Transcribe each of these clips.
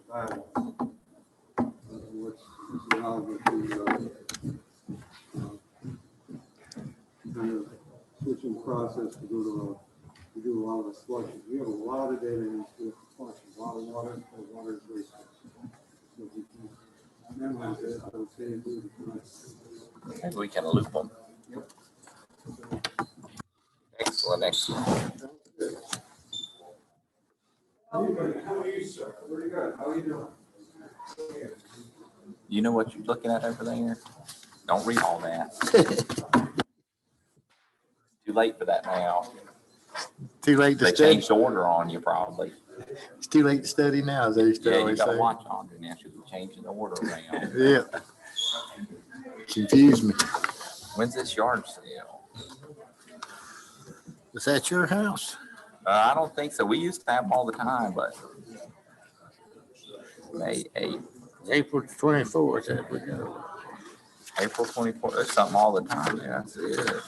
guidance, what's allowed with the kind of switching process to go to do a lot of the flushing. We have a lot of data in this flush, a lot of water, and water is wasted. So if we can memorize it, I would say do it. Maybe we can loop them. Yep. Excellent, excellent. How are you, sir? Pretty good. How are you doing? You know what you're looking at over there? Don't read all that. Too late for that now. Too late to They study. changed the order on you probably. It's too late to study now, as they used to Yeah, you always gotta say. watch on it now. Should be changing the order around. Yeah. Confused me. When's this yard sale? Was that your house? I don't think so. We used to have them all the time, but May 8th, April 24th, that we go. April 24th. There's something all the time. Yeah, that's it.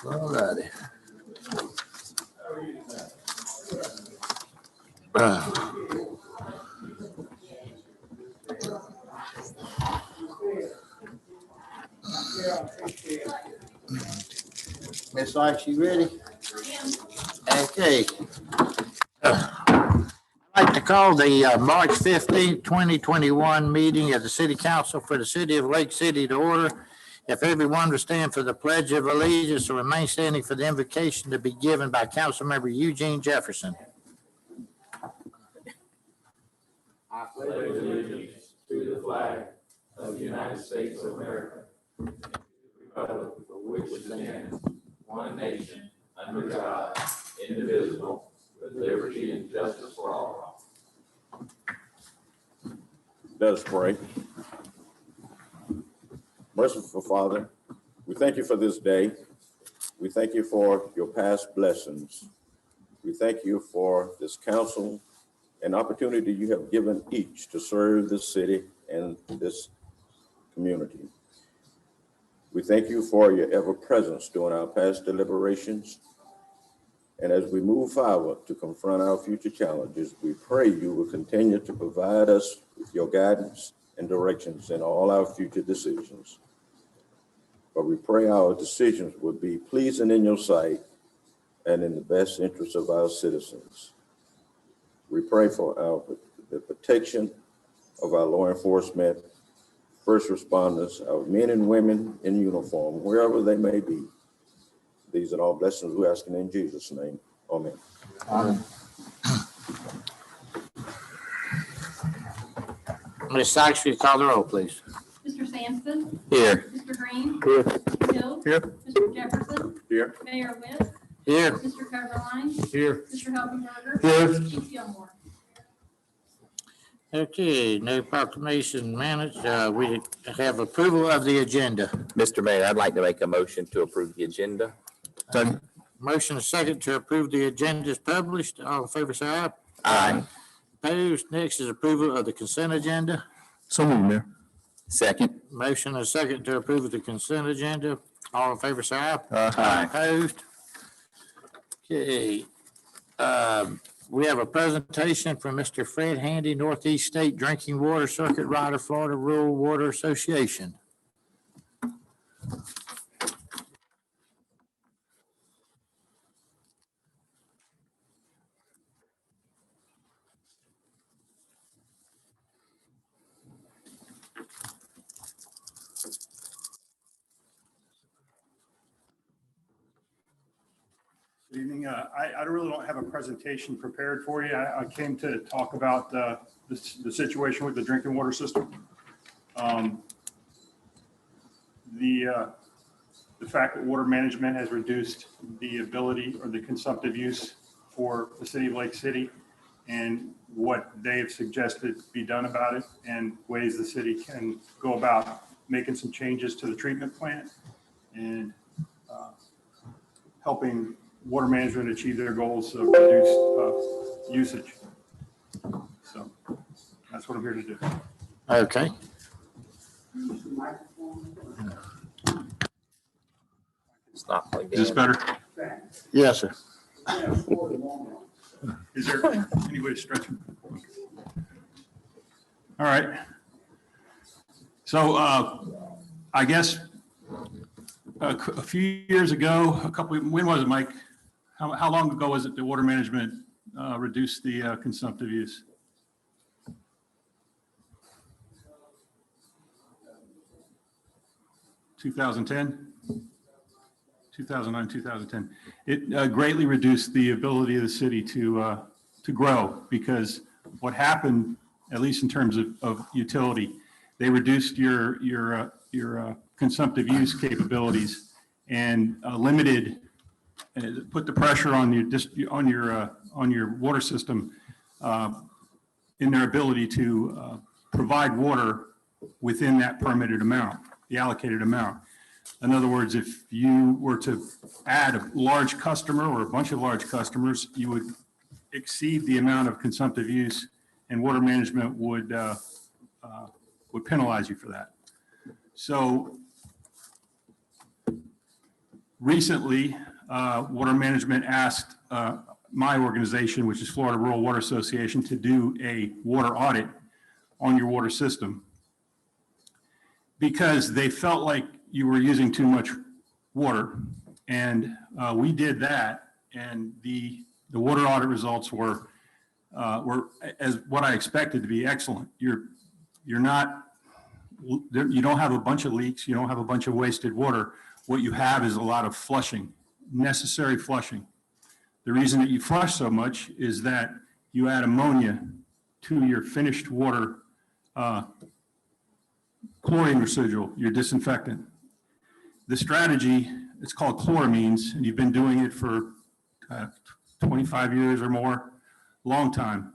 All righty. Miss Lykes, you ready? Okay. I'd like to call the March 15th, 2021 meeting of the City Council for the City of Lake City to order. If everyone would stand for the Pledge of Allegiance or remain standing for the invocation to be given by Councilmember Eugene Jefferson. I pledge allegiance to the flag of the United States of America, and to the republic for which it stands, one nation, under God, indivisible, with liberty and justice for all. Let us pray. Merciful Father, we thank you for this day. We thank you for your past blessings. We thank you for this council, an opportunity you have given each to serve this city and this community. We thank you for your ever presence during our past deliberations. And as we move forward to confront our future challenges, we pray you will continue to provide us with your guidance and directions in all our future decisions. But we pray our decisions will be pleasing in your sight and in the best interest of our citizens. We pray for the protection of our law enforcement, first responders, our men and women in uniform, wherever they may be. These are all blessings we ask in Jesus' name. Amen. Amen. Ms. Sykes, will you call the roll, please? Mr. Sampson, Here. Mr. Green, Here. Mr. Hill, Here. Mr. Jefferson, Here. Mayor West, Here. Mr. Coverline, Here. Mr. Helpenberger, Here. Chief Gilmore. Okay, no proclamation minutes. We have approval of the agenda. Mr. Mayor, I'd like to make a motion to approve the agenda. Motion is second to approve the agenda is published. All in favor, say aye. Aye. Opposed. Next is approval of the consent agenda. So moved, Mayor. Second. Motion is second to approve of the consent agenda. All in favor, say aye. Aye. Opposed. Okay. We have a presentation from Mr. Fred Handy, Northeast State Drinking Water Circuit Rider, Florida Rural Water Association. Good evening. I really don't have a presentation prepared for you. I came to talk about the situation with the drinking water system. The fact that water management has reduced the ability or the consumptive use for the city of Lake City and what they have suggested be done about it and ways the city can go about making some changes to the treatment plant and helping water management achieve their goals of reduced usage. So that's what I'm here to do. Okay. It's not plugged in. Is this better? Yes, sir. Is there any way to stretch it? All right. So I guess a few years ago, when was it, Mike? How long ago was it that water management reduced the consumptive use? 2010? 2009, 2010. It greatly reduced the ability of the city to grow, because what happened, at least in terms of utility, they reduced your consumptive use capabilities and limited, put the pressure on your water system in their ability to provide water within that permitted amount, the allocated amount. In other words, if you were to add a large customer or a bunch of large customers, you would exceed the amount of consumptive use, and water management would penalize you for that. So recently, water management asked my organization, which is Florida Rural Water Association, to do a water audit on your water system, because they felt like you were using too much water. And we did that, and the water audit results were as what I expected to be excellent. You don't have a bunch of leaks, you don't have a bunch of wasted water. What you have is a lot of flushing, necessary flushing. The reason that you flush so much is that you add ammonia to your finished water chlorine residual, your disinfectant. The strategy, it's called chloramines, and you've been doing it for 25 years or more, long time.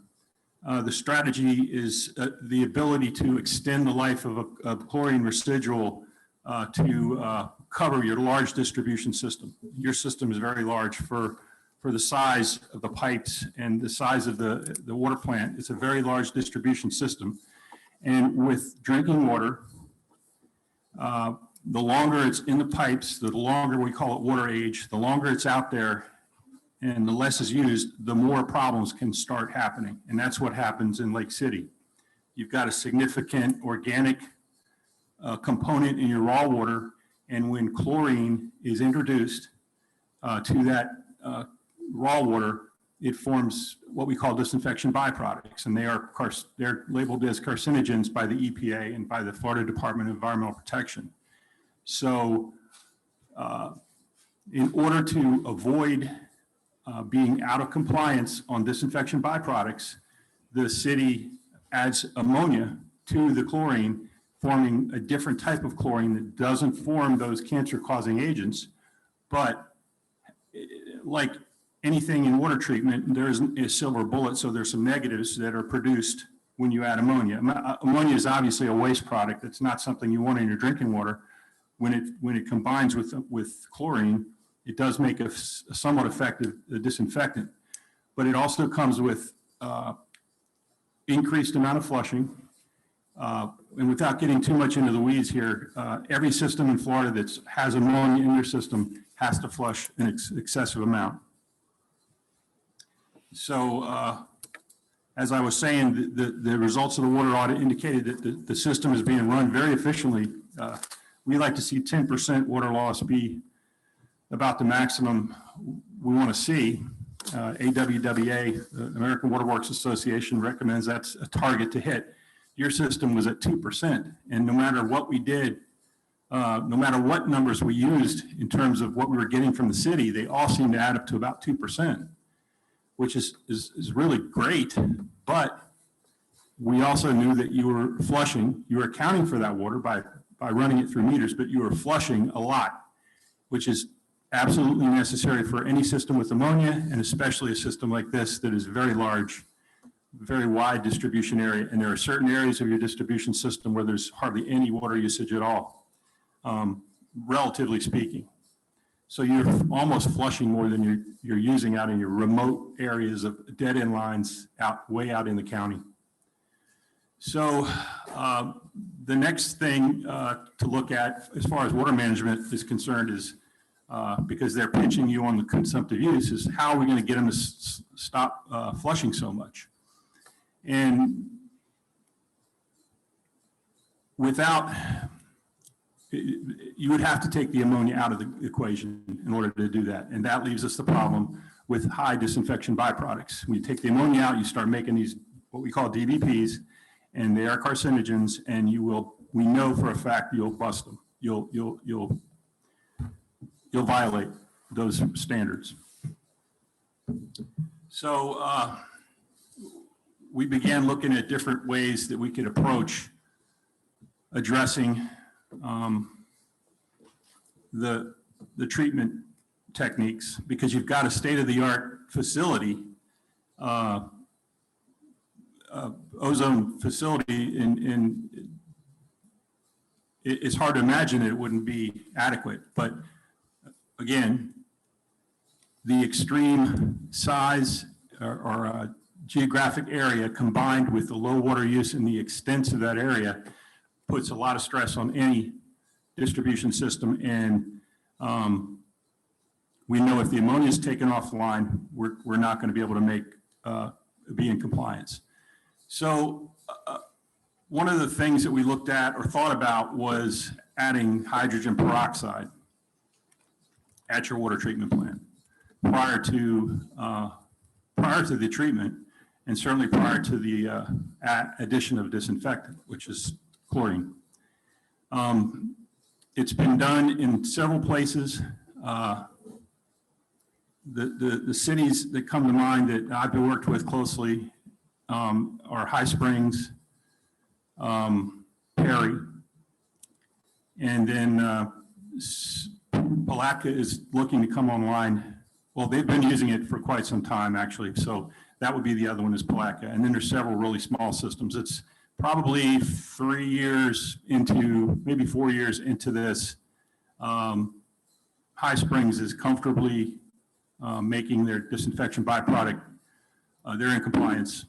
The strategy is the ability to extend the life of a chlorine residual to cover your large distribution system. Your system is very large for the size of the pipes and the size of the water plant. It's a very large distribution system. And with drinking water, the longer it's in the pipes, the longer, we call it water age, the longer it's out there and the less is used, the more problems can start happening. And that's what happens in Lake City. You've got a significant organic component in your raw water, and when chlorine is introduced to that raw water, it forms what we call disinfection byproducts, and they're labeled as carcinogens by the EPA and by the Florida Department of Environmental Protection. So in order to avoid being out of compliance on disinfection byproducts, the city adds ammonia to the chlorine, forming a different type of chlorine that doesn't form those cancer-causing agents. But like anything in water treatment, there isn't a silver bullet, so there's some negatives that are produced when you add ammonia. Ammonia is obviously a waste product. It's not something you want in your drinking water. When it combines with chlorine, it does make a somewhat effective disinfectant, but it also comes with increased amount of flushing. And without getting too much into the weeds here, every system in Florida that has ammonia in your system has to flush an excessive amount. So as I was saying, the results of the water audit indicated that the system is being run very efficiently. We like to see 10% water loss be about the maximum we want to see. AWWA, the American Water Works Association, recommends that's a target to hit. Your system was at 2%, and no matter what we did, no matter what numbers we used in terms of what we were getting from the city, they all seem to add up to about 2%, which is really great. But we also knew that you were flushing, you were accounting for that water by running it through meters, but you were flushing a lot, which is absolutely necessary for any system with ammonia, and especially a system like this that is very large, very wide distribution area. And there are certain areas of your distribution system where there's hardly any water usage at all, relatively speaking. So you're almost flushing more than you're using out in your remote areas of dead end lines way out in the county. So the next thing to look at as far as water management is concerned is, because they're pitching you on the consumptive use, is how are we going to get them to stop flushing so much? And without, you would have to take the ammonia out of the equation in order to do that. And that leaves us the problem with high disinfection byproducts. When you take the ammonia out, you start making these, what we call DVPs, and they are carcinogens, and we know for a fact you'll bust them. You'll violate those standards. So we began looking at different ways that we could approach addressing the treatment techniques, because you've got a state-of-the-art facility, ozone facility, and it's hard to imagine that it wouldn't be adequate. But again, the extreme size or geographic area combined with the low water use and the extent of that area puts a lot of stress on any distribution system. And we know if the ammonia is taken offline, we're not going to be able to be in compliance. So one of the things that we looked at or thought about was adding hydrogen peroxide at your water treatment plant prior to the treatment, and certainly prior to the addition of disinfectant, which is chlorine. It's been done in several places. The cities that come to mind that I've worked with closely are High Springs, Perry, and then Palatka is looking to come online. Well, they've been using it for quite some time, actually. So that would be the other one, is Palatka. And then there's several really small systems. It's probably 3 years into, maybe 4 years into this. High Springs is comfortably making their disinfection byproduct. They're in compliance.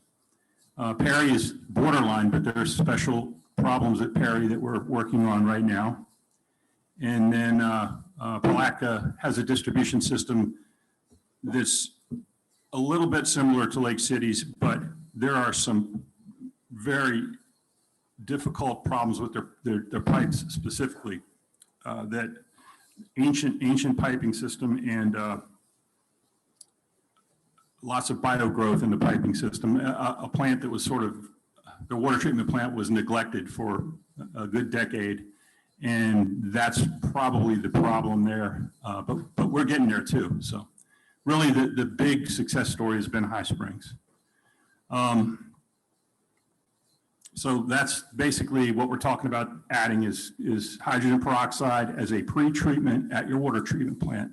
Perry is borderline, but there are special problems at Perry that we're working on right now. And then Palatka has a distribution system that's a little bit similar to Lake City's, but there are some very difficult problems with their pipes specifically. That ancient piping system, and lots of bio-growth in the piping system. A plant that was sort of, the water treatment plant was neglected for a good decade, and that's probably the problem there. But we're getting there too. So really the big success story has been High Springs. So that's basically what we're talking about adding is hydrogen peroxide as a pre-treatment at your water treatment plant,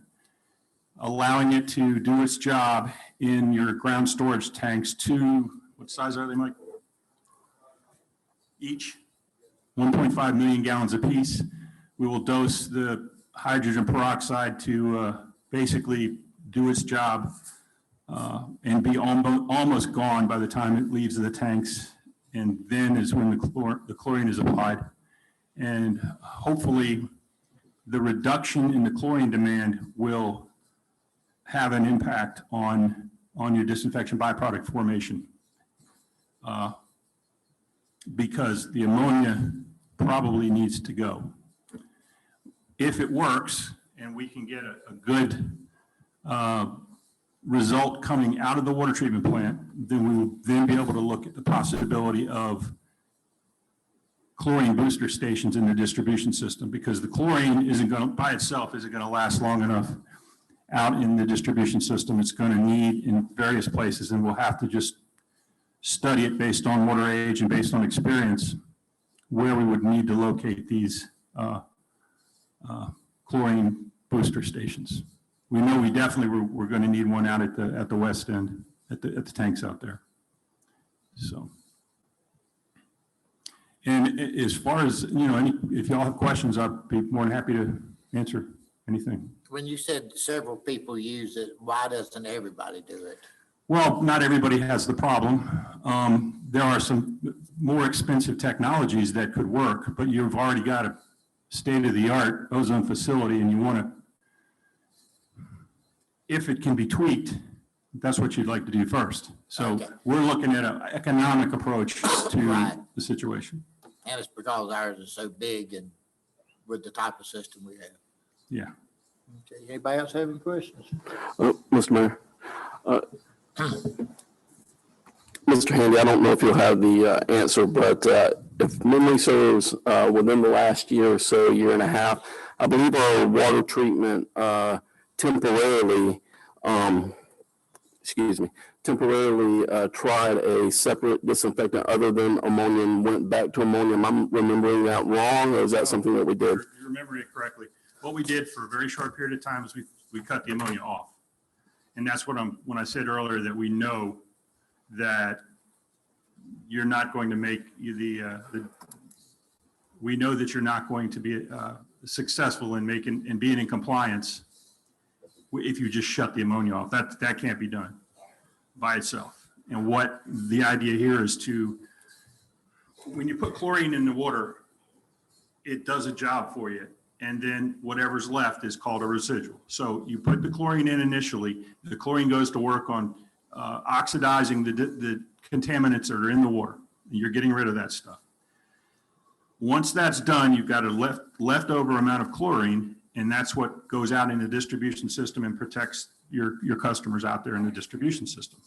allowing it to do its job in your ground storage tanks to, what size are they, Mike? Each 1.5 million gallons apiece. We will dose the hydrogen peroxide to basically do its job and be almost gone by the time it leaves the tanks. And then is when the chlorine is applied. And hopefully the reduction in the chlorine demand will have an impact on your disinfection byproduct formation. Because the ammonia probably needs to go. If it works and we can get a good result coming out of the water treatment plant, then we will then be able to look at the possibility of chlorine booster stations in the distribution system, because the chlorine isn't going to, by itself, isn't going to last long enough out in the distribution system. It's going to need in various places, and we'll have to just study it based on water age and based on experience where we would need to locate these chlorine booster stations. We know we definitely we're going to need one out at the west end, at the tanks out there. So, and as far as, you know, if y'all have questions, I'd be more than happy to answer anything. When you said several people use it, why doesn't everybody do it? Well, not everybody has the problem. There are some more expensive technologies that could work, but you've already got a state-of-the-art ozone facility, and you want to, if it can be tweaked, that's what you'd like to do first. So Okay. we're looking at an economic approach to Right. the situation. And it's because ours is so big and with the type of system we have. Yeah. Okay, anybody else have any questions? Mr. Mayor. Mr. Handy, I don't know if you'll have the answer, but if memory serves, within the last year or so, year and a half, I believe our water treatment temporarily tried a separate disinfectant other than ammonia and went back to ammonium. I'm remembering that wrong, or is that something that we did? You remember it correctly. What we did for a very short period of time is we cut the ammonia off. And that's what when I said earlier that we know that you're not going to make we know that you're not going to be successful in making and being in compliance if you just shut the ammonia off. That can't be done by itself. And what the idea here is when you put chlorine in the water, it does a job for you. And then whatever's left is called a residual. So you put the chlorine in initially, the chlorine goes to work on oxidizing the contaminants that are in the water. You're getting rid of that stuff. Once that's done, you've got a leftover amount of chlorine, and that's what goes out in the distribution system and protects your customers out there in the distribution system.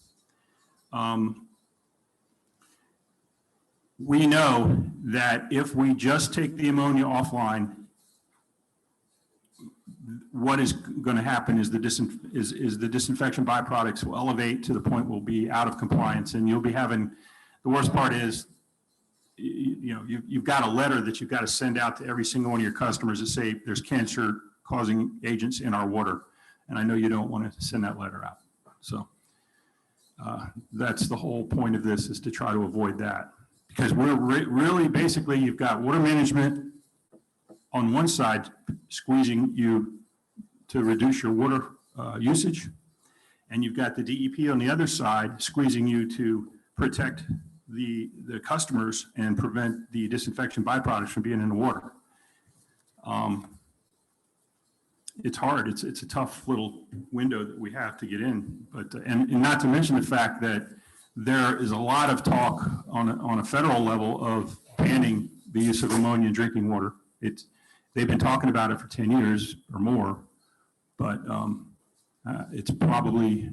We know that if we just take the ammonia offline, what is going to happen is the disinfection byproducts will elevate to the point we'll be out of compliance, and you'll be having, the worst part is, you've got a letter that you've got to send out to every single one of your customers that say there's cancer causing agents in our water. And I know you don't want to send that letter out. So that's the whole point of this, is to try to avoid that. Because we're really, basically, you've got water management on one side squeezing you to reduce your water usage, and you've got the DEP on the other side squeezing you to protect the customers and prevent the disinfection byproducts from being in the water. It's hard. It's a tough little window that we have to get in, but and not to mention the fact that there is a lot of talk on a federal level of banning the use of ammonia in drinking water. They've been talking about it for 10 years or more, but it's probably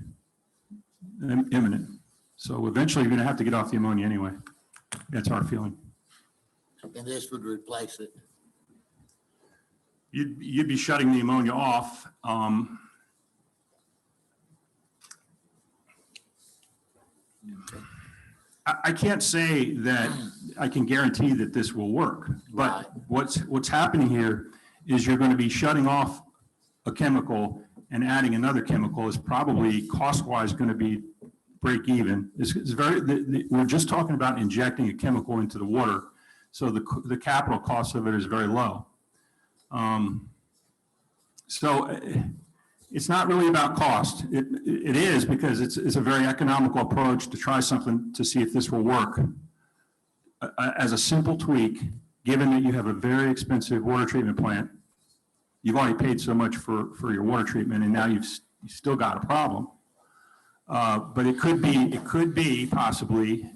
imminent. So eventually you're going to have to get off the ammonia anyway. That's our feeling. And this would replace it. You'd be shutting the ammonia off. I can't say that I can guarantee that this will work, but what's happening here is you're going to be shutting off a chemical and adding another chemical is probably cost-wise going to be break even. We're just talking about injecting a chemical into the water, so the capital cost of it is very low. So it's not really about cost. It is, because it's a very economical approach to try something to see if this will work. As a simple tweak, given that you have a very expensive water treatment plant, you've already paid so much for your water treatment, and now you've still got a problem. But it could be possibly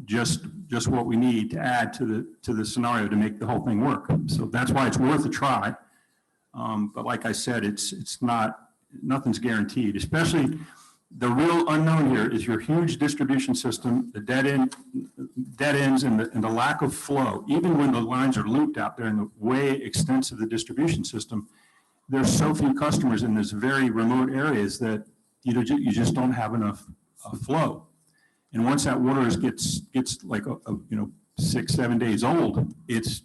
just what we need to add to the scenario to make the whole thing work. So that's why it's worth a try. But like I said, nothing's guaranteed. Especially the real unknown here is your huge distribution system, the dead ends, and the lack of flow. Even when the lines are looped out there in the way extensive the distribution system, there's so few customers in these very remote areas that you just don't have enough flow. And once that water gets like 6-7 days old, it's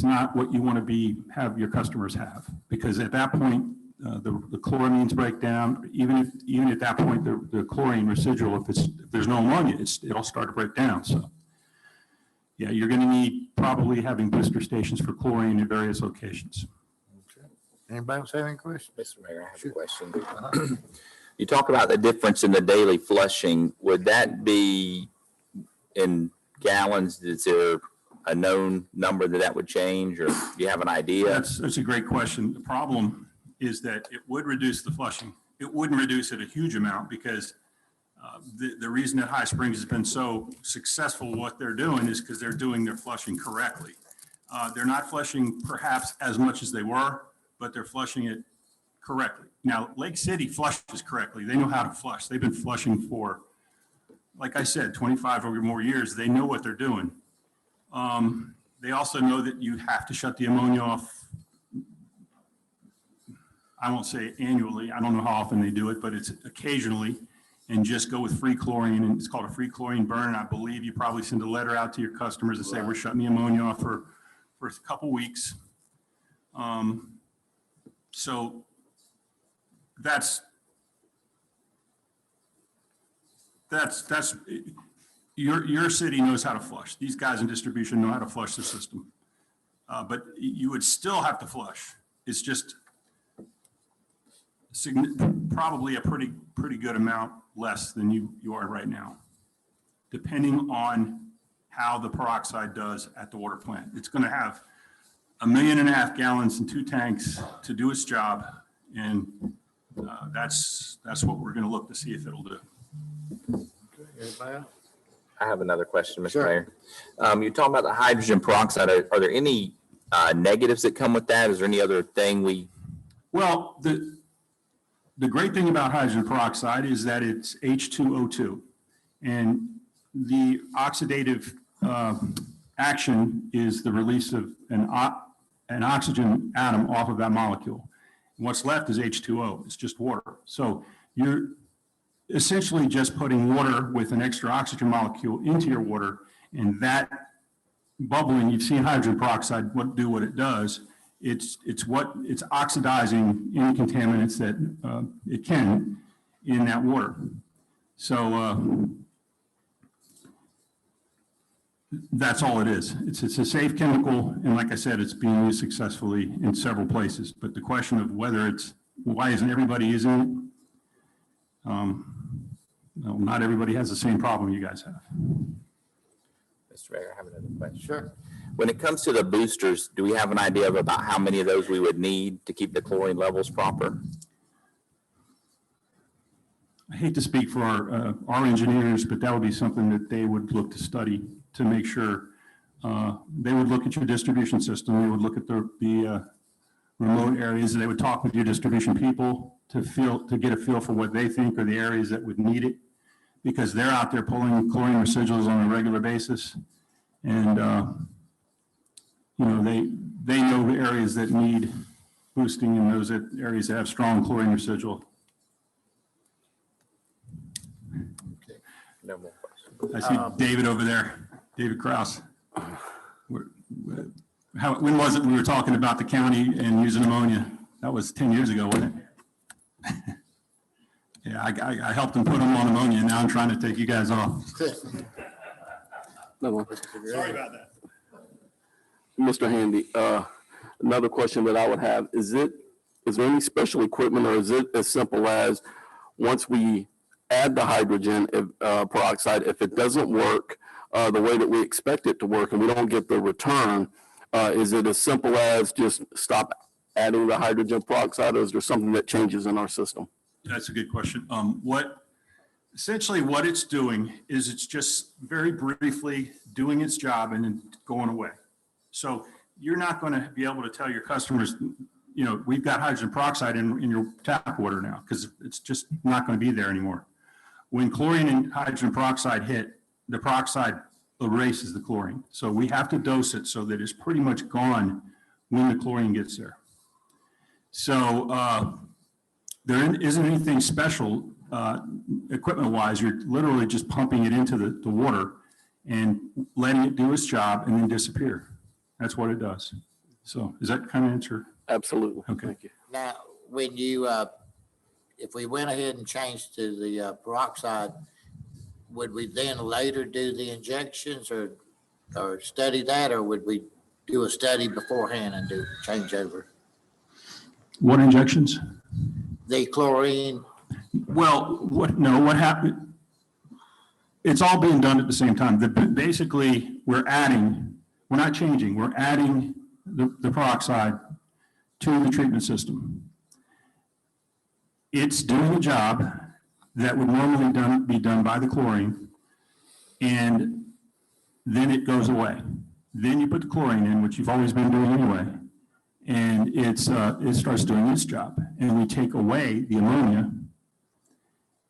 not what you want to have your customers have, because at that point the chloramines break down. Even at that point, the chlorine residual, if there's no ammonia, it'll start to break down. So yeah, you're going to need probably having booster stations for chlorine in various locations. Anybody else have any questions? Mr. Mayor, I have a question. You talk about the difference in the daily flushing. Would that be in gallons? Is there a known number that would change, or do you have an idea? That's a great question. The problem is that it would reduce the flushing. It wouldn't reduce it a huge amount, because The reason that High Springs has been so successful, what they're doing is because they're doing their flushing correctly. They're not flushing perhaps as much as they were, but they're flushing it correctly. Now, Lake City flushes correctly. They know how to flush. They've been flushing for, like I said, 25 or more years. They know what they're doing. They also know that you have to shut the ammonia off. I won't say annually. I don't know how often they do it, but it's occasionally, and just go with free chlorine. And it's called a free chlorine burn. I believe you probably send a letter out to your customers and say, we're shutting the ammonia off for a couple weeks. So that's your city knows how to flush. These guys in distribution know how to flush the system. But you would still have to flush. It's just probably a pretty good amount less than you are right now, depending on how the peroxide does at the water plant. It's going to have 1.5 million gallons in 2 tanks to do its job, and that's what we're going to look to see if it'll do. Anybody else? I have another question, Mr. Sure. Mayor. You're talking about the hydrogen peroxide. Are there any negatives that come with that? Is there any other thing Well, the great thing about hydrogen peroxide is that it's H2O2, and the oxidative action is the release of an oxygen atom off of that molecule. And what's left is H2O. It's just water. So you're essentially just putting water with an extra oxygen molecule into your water, and that bubbling, you've seen hydrogen peroxide do what it does. It's oxidizing any contaminants that it can in that water. So that's all it is. It's a safe chemical, and like I said, it's being used successfully in several places. But the question of why isn't everybody using it? No, not everybody has the same problem you guys have. Mr. Mayor, I have another question. Sure. When it comes to the boosters, do we have an idea of about how many of those we would need to keep the chlorine levels proper? I hate to speak for our engineers, but that would be something that they would look to study to make sure. They would look at your distribution system. They would look at the remote areas. They would talk with your distribution people to get a feel for what they think are the areas that would need it, because they're out there pulling chlorine residuals on a regular basis. And, they know the areas that need boosting and those areas that have strong chlorine residual. No more questions. I see David over there, David Kraus. When was it we were talking about the county and using ammonia? That was 10 years ago, wasn't it? Yeah, I helped them put them on ammonia, and now I'm trying to take you guys off. No more. Sorry about that. Mr. Handy, another question that I would have, is there any special equipment, or is it as simple as once we add the hydrogen peroxide, if it doesn't work the way that we expect it to work and we don't get the return, is it as simple as just stop adding the hydrogen peroxide, or is there something that changes in our system? That's a good question. Essentially what it's doing is it's just very briefly doing its job and then going away. So you're not going to be able to tell your customers, we've got hydrogen peroxide in your tap water now, because it's just not going to be there anymore. When chlorine and hydrogen peroxide hit, the peroxide erases the chlorine. So we have to dose it so that it's pretty much gone when the chlorine gets there. So there isn't anything special equipment-wise. You're literally just pumping it into the water and letting it do its job and then disappear. That's what it does. So is that kind of answer? Absolutely. Okay. Thank you. Now, when you, if we went ahead and changed to the peroxide, would we then later do the injections or study that, or would we do a study beforehand and do changeover? What injections? The chlorine, Well, what happened? It's all being done at the same time. Basically, we're not changing, we're adding the peroxide to the treatment system. It's doing the job. that would normally be done by the chlorine, and then it goes away. Then you put the chlorine in, which you've always been doing anyway, and it starts doing its job. And we take away the ammonia,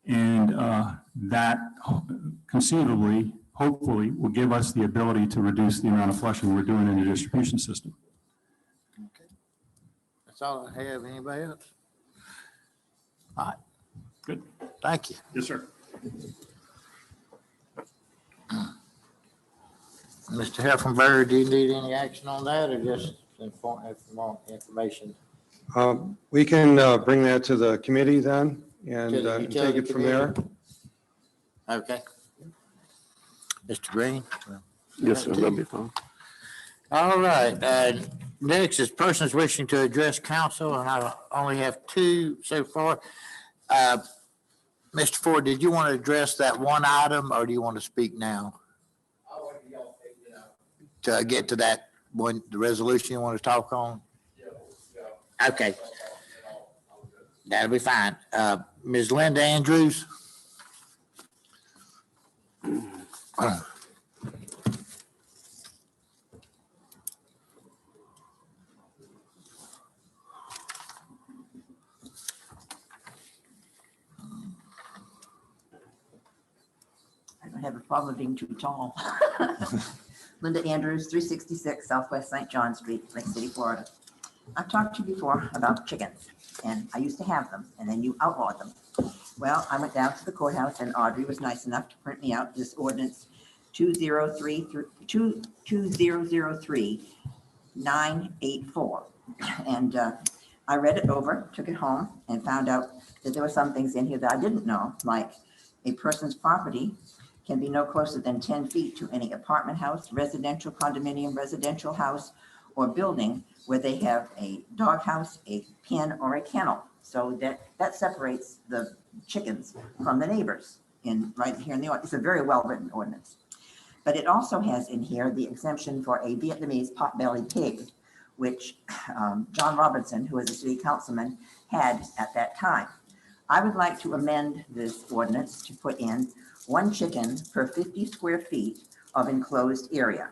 and that conceivably, hopefully, will give us the ability to reduce the amount of flushing we're doing in the distribution system. Okay. That's all I have. Anybody else? All right. Good. Thank you. Yes, sir. Mr. Heffernan, do you need any action on that or just information? We can bring that to the committee then and To the take utility it from there. Okay. Mr. Green? Yes, sir, that'd be fine. All right, next is persons wishing to address council, and I only have two so far. Mr. Ford, did you want to address that one item, or do you want to speak now? To get to that one, the resolution you want to talk on? Okay. That'll be fine. Ms. Linda Andrews? I don't have a problem being too tall. Linda Andrews, 366 Southwest St. John Street, Lake City, Florida. I've talked to you before about chickens, and I used to have them, and then you outlawed them. Well, I went down to the courthouse, and Audrey was nice enough to print me out this ordinance 2003-984. And I read it over, took it home, and found out that there were some things in here that I didn't know, like a person's property can be no closer than 10 feet to any apartment house, residential condominium, residential house, or building where they have a dog house, a pen, or a kennel. So that separates the chickens from the neighbors right here in the ordinance. It's a very well-written ordinance. But it also has in here the exemption for a Vietnamese pot-bellied pig, which John Robinson, who was a city councilman, had at that time. I would like to amend this ordinance to put in 1 chicken per 50 square feet of enclosed area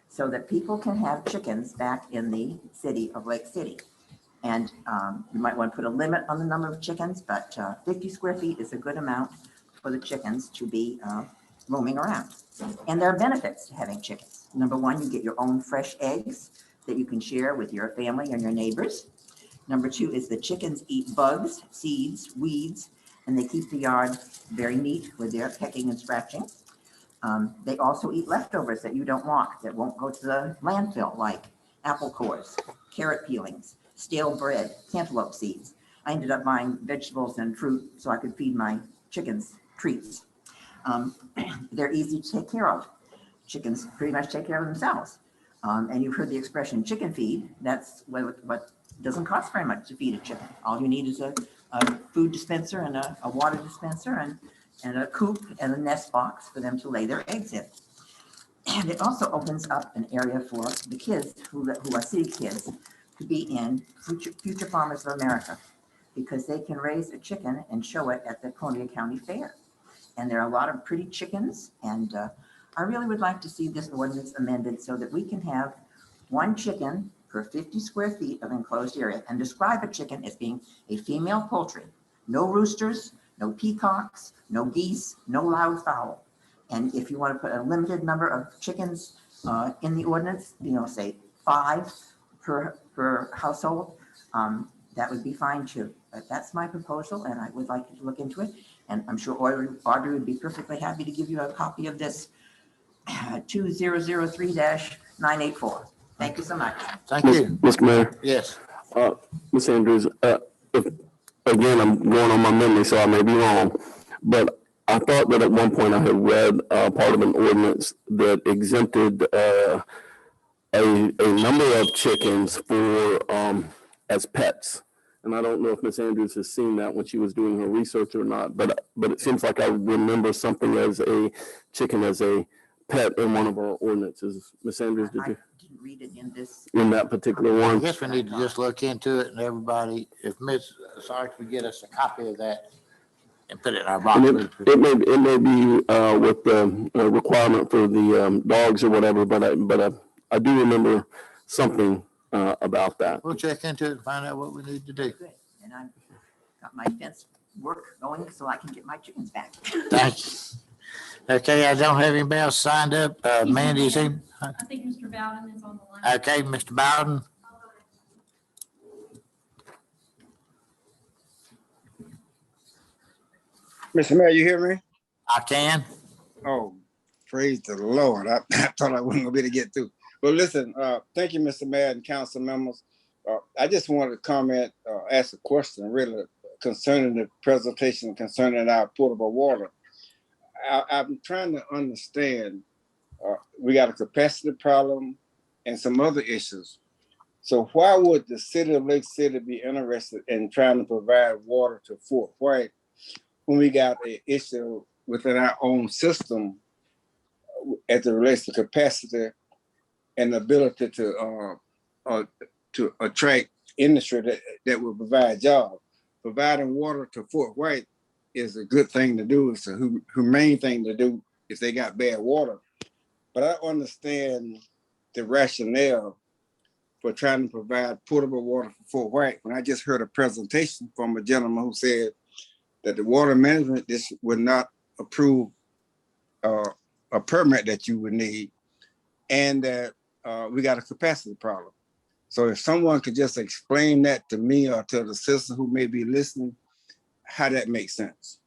so that people can have chickens back in the city of Lake City. And you might want to put a limit on the number of chickens, but 50 square feet is a good amount for the chickens to be roaming around. And there are benefits to having chickens. Number one, you get your own fresh eggs that you can share with your family and your neighbors. Number two is the chickens eat bugs, seeds, weeds, and they keep the yard very neat with their pecking and scratching. They also eat leftovers that you don't want, that won't go to the landfill, like apple cores, carrot peelings, stale bread, cantaloupe seeds. I ended up buying vegetables and fruit so I could feed my chickens treats. They're easy to take care of. Chickens pretty much take care of themselves. And you've heard the expression chicken feed. That's what doesn't cost very much to feed a chicken. All you need is a food dispenser and a water dispenser and a coop and a nest box for them to lay their eggs in. And it also opens up an area for the kids who are city kids to be in Future Farmers of America, because they can raise a chicken and show it at the Columbia County Fair. And there are a lot of pretty chickens, and I really would like to see this ordinance amended so that we can have 1 chicken per 50 square feet of enclosed area, and describe a chicken as being a female poultry. No roosters, no peacocks, no geese, no loud fowl. And if you want to put a limited number of chickens in the ordinance, say 5 per household, that would be fine too. But that's my proposal, and I would like you to look into it. And I'm sure Audrey would be perfectly happy to give you a copy of this 2003-984. Thank you so much. Thank you. Mr. Mayor, Yes. Ms. Andrews, again, I'm going on my memory, so I may be wrong, but I thought that at one point I had read part of an ordinance that exempted a number of chickens for as pets. And I don't know if Ms. Andrews has seen that when she was doing her research or not, but it seems like I remember something as a chicken as a pet in one of our ordinances. Ms. Andrews, did I you, didn't read it in this. in that particular I one? guess we need to just look into it, and everybody, if Ms. Sark would get us a copy of that, and put it in our And box. it may be with the requirement for the dogs or whatever, but I do remember something about that. We'll check into it and find out what we need to do. Good. And I've got my fence work going so I can get my chickens back. Thank you. Okay, I don't have anybody else signed up. Mandy, is he? I think Mr. Bowden is on the line. Okay, Mr. Bowden. Mr. Mayor, you hear me? I can. Oh, praise the Lord. I thought I wasn't gonna be able to get through. Well, listen, thank you, Mr. Mayor and council members. I just wanted to comment, ask a question really concerning the presentation concerning our potable water. I'm trying to understand, we got a capacity problem and some other issues. So why would the city of Lake City be interested in trying to provide water to Fort White when we got an issue within our own system as it relates to capacity and ability to attract industry that will provide jobs? Providing water to Fort White is a good thing to do. It's a humane thing to do if they got bad water. But I understand the rationale for trying to provide potable water for Fort White when I just heard a presentation from a gentleman who said that the water management district would not approve a permit that you would need, and that we got a capacity problem. So if someone could just explain that to me or to the citizen who may be listening, how that makes sense.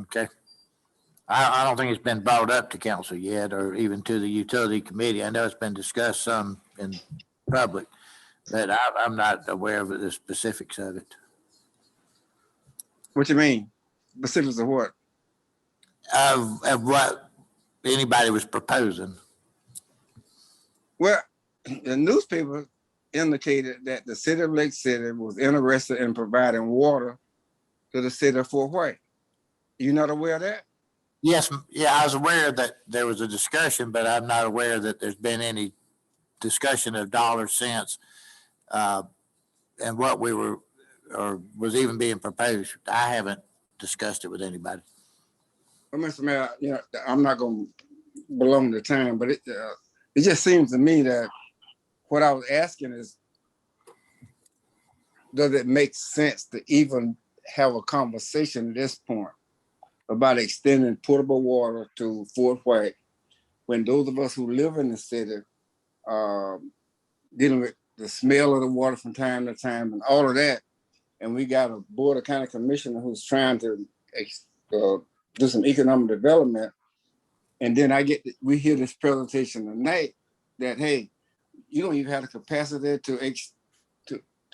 Okay. I don't think it's been brought up to council yet, or even to the utility committee. I know it's been discussed some in public, but I'm not aware of the specifics of it. What you mean? Specifics of what? Of what anybody was proposing. Well, the newspaper indicated that the city of Lake City was interested in providing water to the city of Fort White. You not aware of that? Yes, yeah, I was aware that there was a discussion, but I'm not aware that there's been any discussion of dollars, cents, and what we were, or was even being proposed. I haven't discussed it with anybody. Well, Mr. Mayor, you know, I'm not going to belong to time, but it just seems to me that what I was asking is, does it make sense to even have a conversation at this point about extending potable water to Fort White when those of us who live in the city dealing with the smell of the water from time to time and all of that, and we got a board of county commissioner who's trying to do some economic development, and then we hear this presentation tonight that, hey, you don't even have the capacity to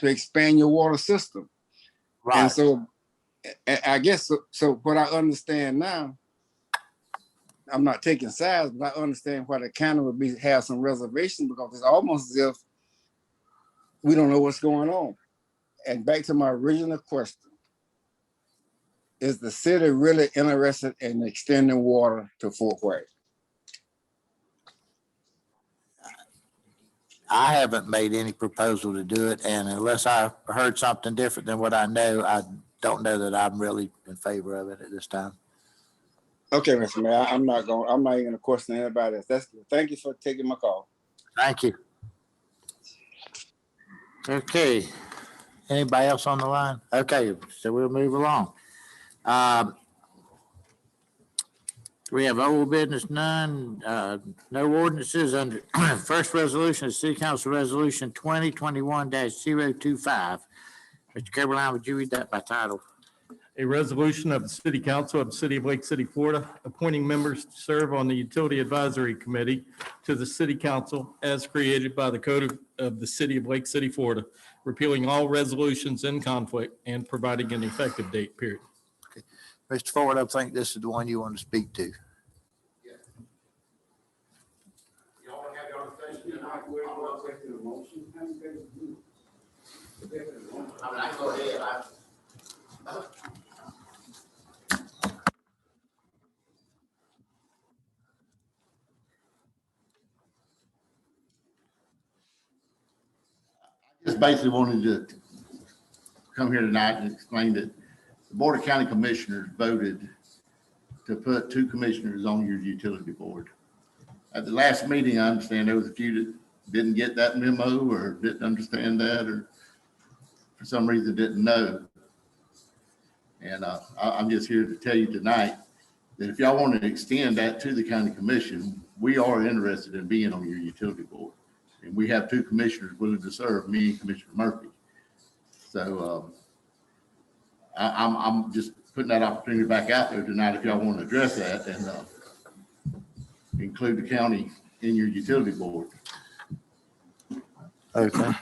expand your water system. Right. And so I guess, so what I understand now, I'm not taking sides, but I understand why the county would have some reservation, because it's almost as if we don't know what's going on. And back to my original question, is the city really interested in extending water to Fort White? I haven't made any proposal to do it, and unless I heard something different than what I know, I don't know that I'm really in favor of it at this time. Okay, Mr. Mayor, I'm not even gonna question anybody else. Thank you for taking my call. Thank you. Okay. Anybody else on the line? Okay, so we'll move along. We have old business, none, no ordinances under first resolution is City Council Resolution 2021-025. Mr. Caroline, would you read that by title? A resolution of the City Council of the City of Lake City, Florida, appointing members to serve on the Utility Advisory Committee to the City Council as created by the Code of the City of Lake City, Florida, repealing all resolutions in conflict and providing an effective date, period. Mr. Ford, I think this is the one you want to speak to. I go ahead. Just basically wanted to come here tonight and explain that the Board of County Commissioners voted to put 2 commissioners on your utility board. At the last meeting, I understand there was a few that didn't get that memo or didn't understand that, or for some reason didn't know. And I'm just here to tell you tonight that if y'all want to extend that to the county commission, we are interested in being on your utility board. And we have 2 commissioners willing to serve, me and Commissioner Murphy. So I'm just putting that opportunity back out there tonight if y'all want to address that and include the county in your utility board. Okay,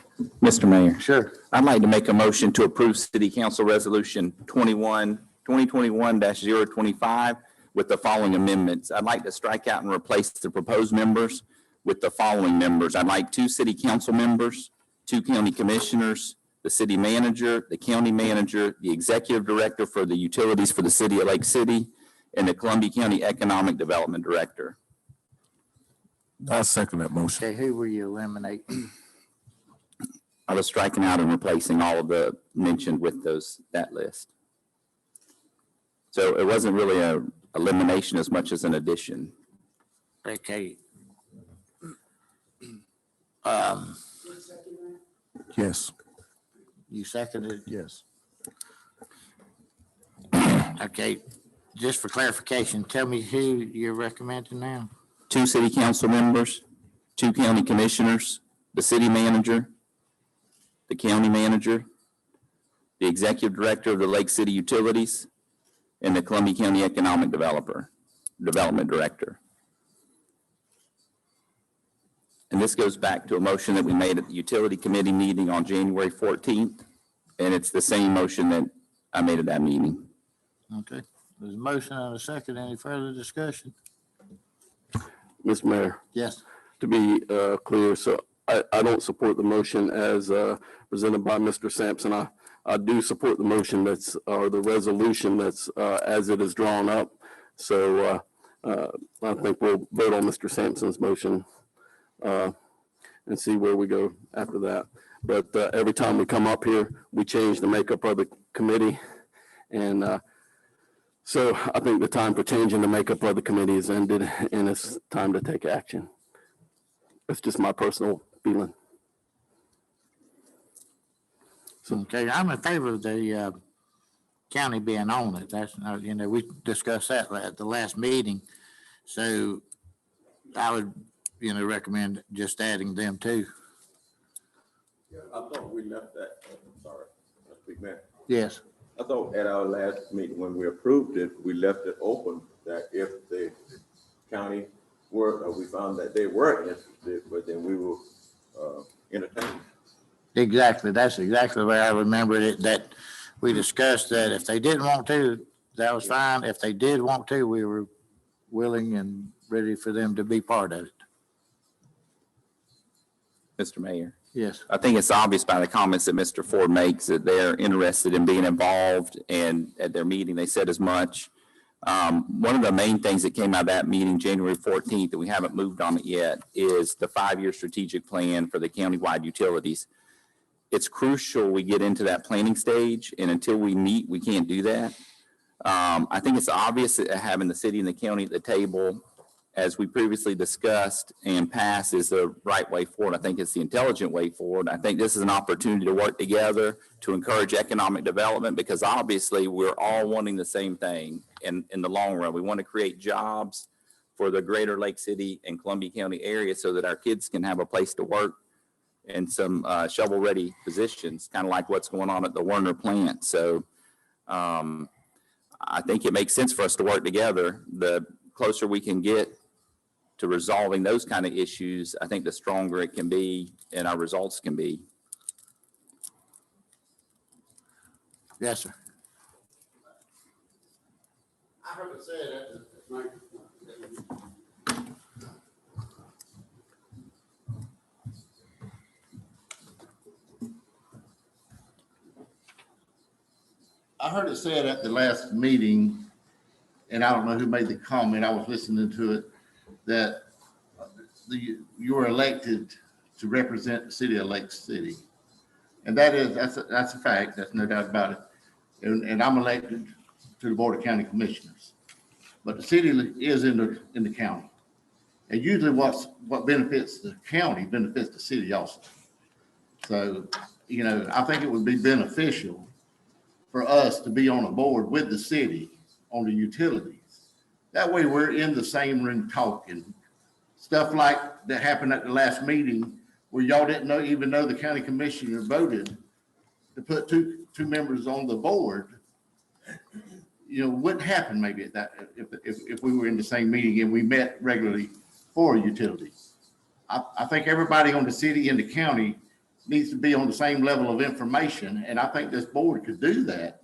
Mr. Mayor, sure. I'd like to make a motion to approve City Council Resolution 2021-025 with the following amendments. I'd like to strike out and replace the proposed members with the following members. I'd like 2 city council members, 2 county commissioners, the city manager, the county manager, the executive director for the utilities for the city of Lake City, and the Columbia County Economic Development Director. I second that motion. Okay, who will you eliminate? I was striking out and replacing all of the mentioned with that list. So it wasn't really a elimination as much as an addition. Okay. Yes. You seconded? Yes. Okay, just for clarification, tell me who you're recommending now. 2 city council members, 2 county commissioners, the city manager, the county manager, the executive director of the Lake City Utilities, and the Columbia County Economic Development Director. And this goes back to a motion that we made at the Utility Committee meeting on January 14th, and it's the same motion that I made at that meeting. Okay, there's a motion and a second. Any further discussion? Mr. Mayor, Yes. to be clear, so I don't support the motion as presented by Mr. Sampson. I do support the motion or the resolution that's as it is drawn up. So I think we'll vote on Mr. Sampson's motion and see where we go after that. But every time we come up here, we change the makeup of the committee. And so I think the time for changing the makeup of the committee has ended and it's time to take action. That's just my personal feeling. Okay, I'm in favor of the county being on it. That's, we discussed that at the last meeting. So I would, recommend just adding them too. Yeah, I thought we left that, I'm sorry, I'll speak back. Yes. I thought at our last meeting, when we approved it, we left it open that if the county were, or we found that they were interested, but then we will entertain. Exactly. That's exactly the way I remembered it, that we discussed that if they didn't want to, that was fine. If they did want to, we were willing and ready for them to be part of it. Mr. Mayor. Yes. I think it's obvious by the comments that Mr. Ford makes that they're interested in being involved, and at their meeting, they said as much. One of the main things that came out of that meeting, January 14th, that we haven't moved on it yet, is the 5-year strategic plan for the countywide utilities. It's crucial we get into that planning stage, and until we meet, we can't do that. I think it's obvious that having the city and the county at the table, as we previously discussed and passed, is the right way forward. I think it's the intelligent way forward. I think this is an opportunity to work together to encourage economic development, because obviously we're all wanting the same thing in the long run. We want to create jobs for the greater Lake City and Columbia County area so that our kids can have a place to work and some shovel-ready positions, kind of like what's going on at the Werner plant. So I think it makes sense for us to work together. The closer we can get to resolving those kind of issues, I think the stronger it can be and our results can be. Yes, sir. I heard it said that. I heard it said at the last meeting, and I don't know who made the comment, I was listening to it, that you were elected to represent the city of Lake City. And that's a fact, that's no doubt about it. and I'm elected to the Board of County Commissioners. But the city is in the county. And usually what benefits the county benefits the city also. So, you know, I think it would be beneficial for us to be on a board with the city on the utilities. That way we're in the same room talking. Stuff like that happened at the last meeting where y'all didn't even know the county commissioner voted to put two members on the board. You know, wouldn't happen maybe at that, if we were in the same meeting and we met regularly for utilities. I think everybody on the city and the county needs to be on the same level of information, and I think this board could do that.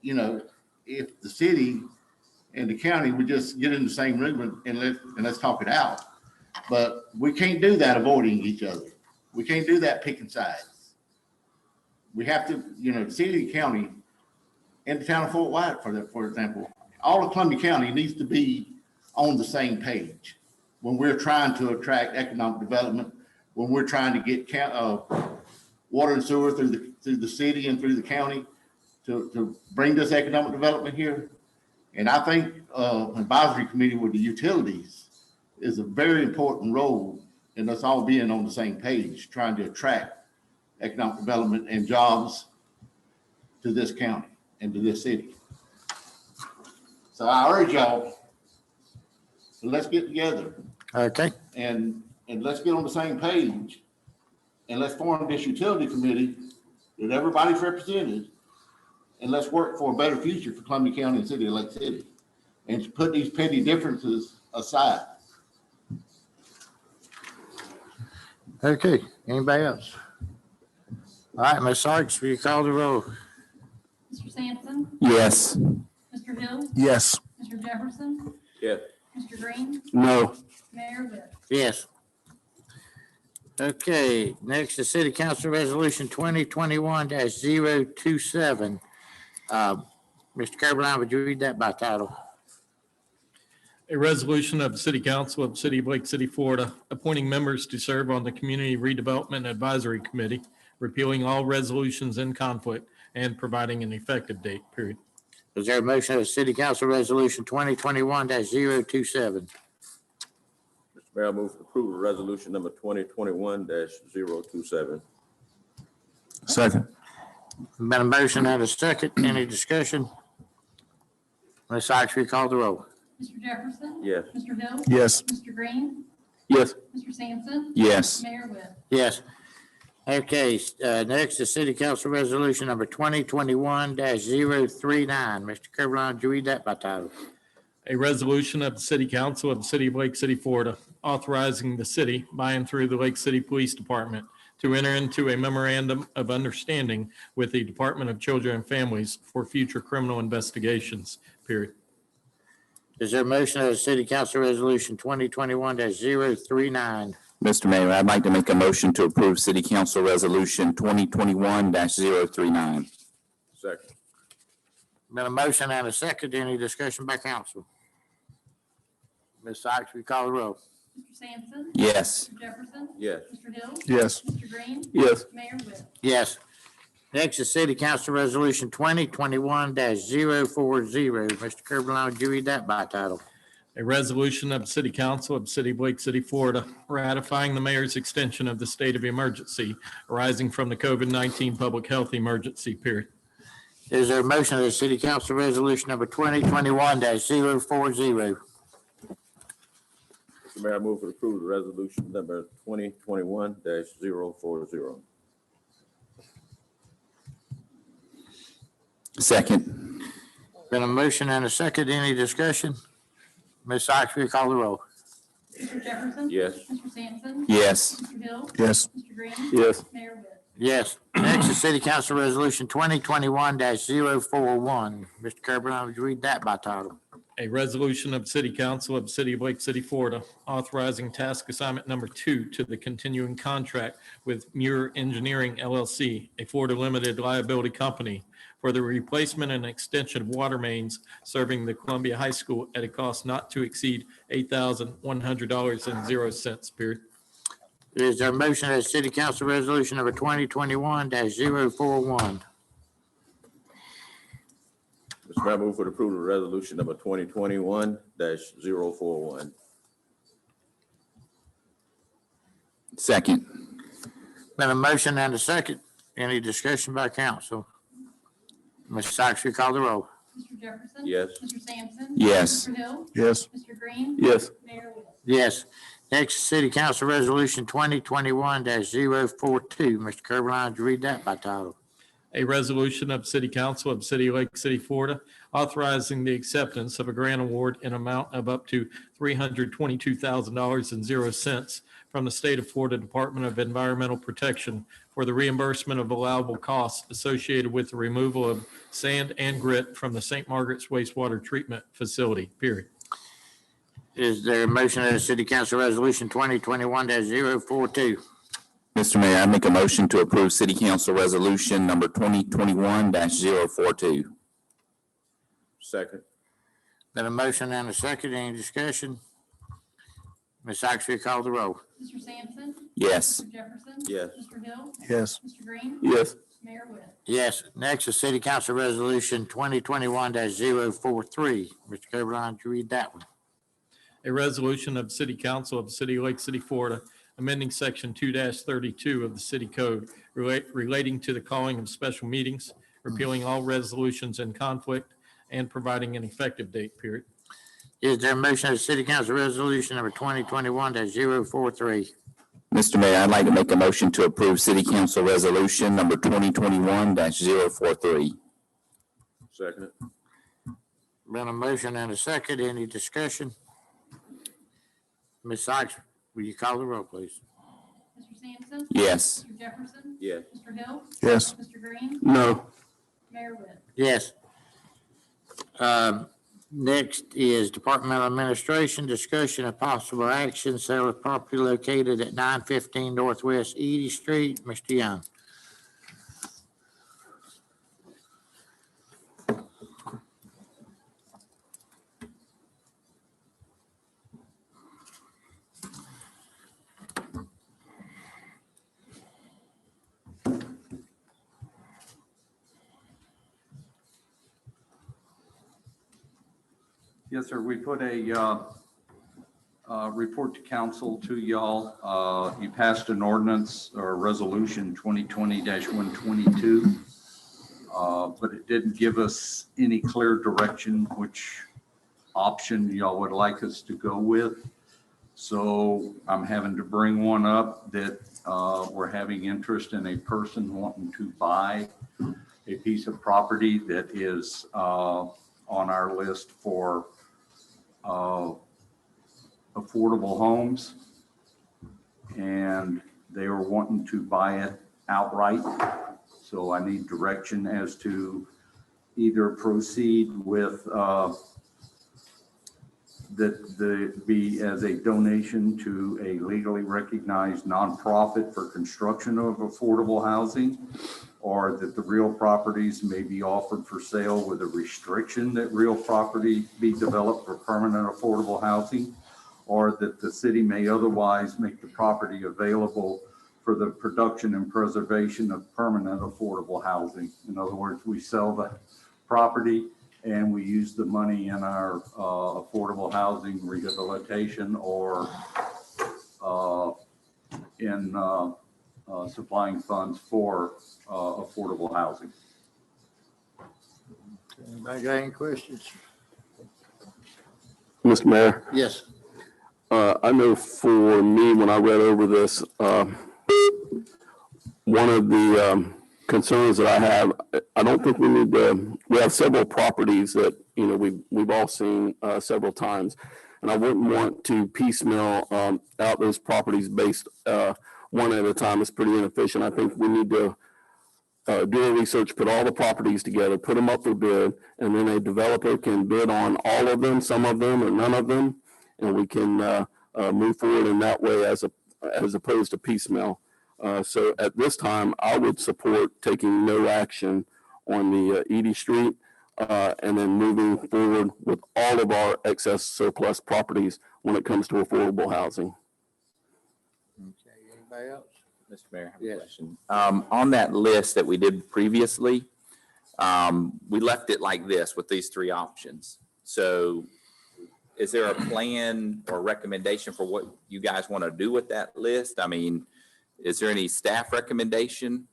You know, if the city and the county would just get in the same room and let's talk it out. But we can't do that avoiding each other. We can't do that picking sides. We have to, you know, the city and county and the town of Fort White, for example, all of Columbia County needs to be on the same page when we're trying to attract economic development, when we're trying to get water and sewer through the city and through the county to bring this economic development here. And I think advisory committee with the utilities is a very important role in us all being on the same page, trying to attract economic development and jobs to this county and to this city. So I urge y'all, let's get together. Okay. And let's get on the same page and let's form this utility committee that everybody's represented, and let's work for a better future for Columbia County and City of Lake City, and put these petty differences aside. Okay, anybody else? All right, Ms. Sarks, will you call the roll? Mr. Sampson, Yes. Mr. Hill, Yes. Mr. Jefferson, Yes. Mr. Green, No. Mayor Whit. Yes. Okay, next is City Council Resolution 2021-027. Mr. Carboline, would you read that by title? A resolution of the City Council of the City of Lake City, Florida, appointing members to serve on the Community Redevelopment Advisory Committee, repealing all resolutions in conflict, and providing an effective date, period. Is there a motion of City Council Resolution 2021-027? Mr. Mayor, I move to approve resolution number 2021-027. Second. Been a motion and a second. Any discussion? Ms. Sykes, will you call the roll? Mr. Jefferson. Yes. Mr. Hill. Yes. Mr. Green, Yes. Mr. Sampson, Yes. Mayor Whit. Yes. Okay, next is City Council Resolution number 2021-039. Mr. Carboline, would you read that by title? A resolution of the City Council of the City of Lake City, Florida, authorizing the city by and through the Lake City Police Department to enter into a memorandum of understanding with the Department of Children and Families for future criminal investigations, period. Is there a motion of the City Council Resolution 2021-039? Mr. Mayor, I'd like to make a motion to approve City Council Resolution 2021-039. Second. Been a motion and a second. Any discussion by council? Ms. Sykes, will you call the roll? Mr. Sampson, Yes. Mr. Jefferson, Yes. Mr. Hill, Yes. Mr. Green, Yes. Mayor Whit. Yes. Next is City Council Resolution 2021-040. Mr. Carboline, would you read that by title? A resolution of the City Council of the City of Lake City, Florida, ratifying the mayor's extension of the state of emergency arising from the COVID-19 public health emergency, period. Is there a motion of the City Council Resolution number 2021-040? Mr. Mayor, I move to approve resolution number 2021-040. Second. Been a motion and a second. Any discussion? Ms. Sykes, will you call the roll? Mr. Jefferson. Yes. Mr. Sampson. Yes. Mr. Hill. Yes. Mr. Green. Yes. Mayor Whit. Yes. Next is City Council Resolution 2021-041. Mr. Carboline, would you read that by title? A resolution of the City Council of the City of Lake City, Florida, authorizing task assignment number 2 to the continuing contract with Muir Engineering LLC, a Florida limited liability company, for the replacement and extension of water mains serving the Columbia High School at a cost not to exceed $8,100.00, period. Is there a motion that City Council Resolution number 2021-041? Mr. Mayor, I move for the approval of resolution number 2021-041. Second. Been a motion and a second. Any discussion by council? Ms. Sykes, you call the roll. Mr. Jefferson? Yes. Mr. Sampson? Yes. Mr. Hill? Yes. Mr. Green? Yes. Mayor Witten? Yes. Next, City Council Resolution 2021-042. Mr. Carline, would you read that by title? A resolution of City Council of City of Lake City, Florida, authorizing the acceptance of a grant award in amount of up to $322,000.00 from the State of Florida Department of Environmental Protection for the reimbursement of allowable costs associated with the removal of sand and grit from the St. Margaret's wastewater treatment facility, period. Is there a motion that City Council Resolution 2021-042? Mr. Mayor, I make a motion to approve City Council Resolution number 2021-042. Second. Been a motion and a second. Any discussion? Ms. Sykes, will you call the roll? Mr. Sampson? Yes. Mr. Jefferson? Yes. Mr. Hill? Yes. Mr. Green? Yes. Mayor Witten? Yes. Next is City Council Resolution 2021-043. Mr. Carline, would you read that one? A resolution of City Council of the City of Lake City, Florida, amending Section 2-32 of the City Code relating to the calling of special meetings, repealing all resolutions in conflict, and providing an effective date, period. Is there a motion that City Council Resolution number 2021-043? Mr. Mayor, I'd like to make a motion to approve City Council Resolution number 2021-043. Second. Been a motion and a second. Any discussion? Ms. Sykes, will you call the roll, please? Mr. Sampson? Yes. Mr. Jefferson? Yes. Mr. Hill? Yes. Mr. Green? No. Mayor Witten? Yes. Next is Departmental Administration, discussion of possible action, sale of property located at 915 Northwest Edie Street. Mr. Young. Yes, sir. We put a report to council to y'all. You passed an ordinance or resolution 2020-122, but it didn't give us any clear direction which option y'all would like us to go with. So I'm having to bring one up that we're having interest in a person wanting to buy a piece of property that is on our list for affordable homes, and they were wanting to buy it outright. So I need direction as to either proceed with that be as a donation to a legally recognized nonprofit for construction of affordable housing, or that the real properties may be offered for sale with a restriction that real property be developed for permanent affordable housing, or that the city may otherwise make the property available for the production and preservation of permanent affordable housing. In other words, we sell the property and we use the money in our affordable housing rehabilitation or in supplying funds for affordable housing. Anybody got any questions? Mr. Mayor, Yes. I know for me, when I read over this, one of the concerns that I have, I don't think we need to, we have several properties that, you know, we've all seen several times. And I wouldn't want to piecemeal out those properties based one at a time. It's pretty inefficient. I think we need to do a research, put all the properties together, put them up for bid, and then a developer can bid on all of them, some of them, or none of them, and we can move forward in that way as opposed to piecemeal. So at this time, I would support taking no action on the Edie Street and then moving forward with all of our excess surplus properties when it comes to affordable housing. Okay, anybody else? Mr. Mayor, I have a Yes. question. On that list that we did previously, we left it like this with these three options. So is there a plan or recommendation for what you guys want to do with that list? I mean, is there any staff recommendation?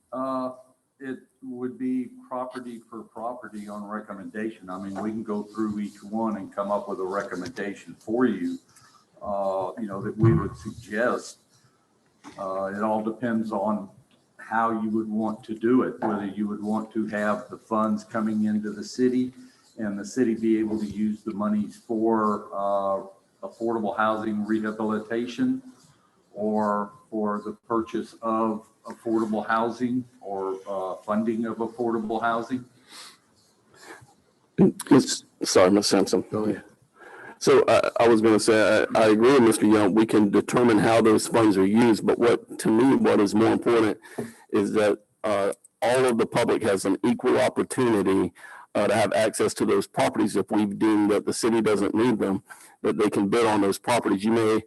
It would be property per property on recommendation. I mean, we can go through each one and come up with a recommendation for you, that we would suggest. It all depends on how you would want to do it, whether you would want to have the funds coming into the city and the city be able to use the monies for affordable housing rehabilitation, or for the purchase of affordable housing, or funding of affordable housing. Sorry, Ms. Simpson. Go ahead. So I was going to say, I agree with Mr. Young. We can determine how those funds are used, but to me, what is more important is that all of the public has an equal opportunity to have access to those properties. If we deem that the city doesn't need them, that they can bid on those properties. You may,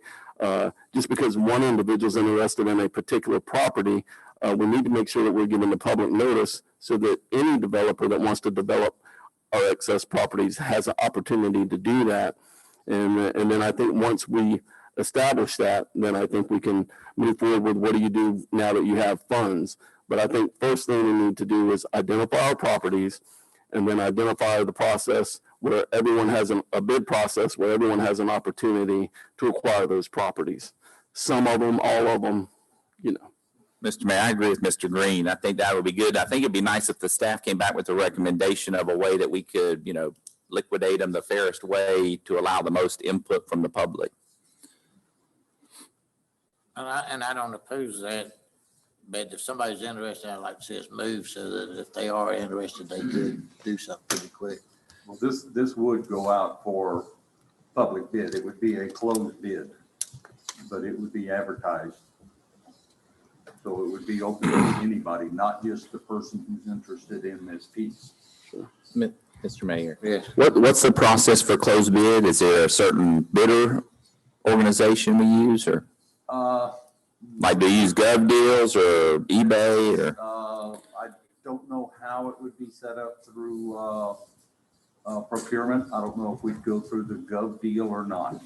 just because one individual is interested in a particular property, we need to make sure that we're giving the public notice so that any developer that wants to develop our excess properties has an opportunity to do that. And then I think once we establish that, then I think we can move forward with what do you do now that you have funds. But I think first thing we need to do is identify our properties, and then identify the process where everyone has a bid process where everyone has an opportunity to acquire those properties. Some of them, all of them, Mr. Mayor, I agree with Mr. Green. I think that would be good. I think it'd be nice if the staff came back with a recommendation of a way that we could, liquidate them the fairest way to allow the most input from the public. And I don't oppose that, but if somebody's interested, I'd like to see us move so that if they are interested, they could do something pretty quick. Well, this would go out for public bid. It would be a closed bid, but it would be advertised. So it would be open to anybody, not just the person who's interested in this piece. Sure. Mr. Mayor. Yes. What's the process for closed bid? Is there a certain bidder organization we use, or like do you use Gov Deals or eBay or? I don't know how it would be set up through procurement. I don't know if we'd go through the Gov Deal or not.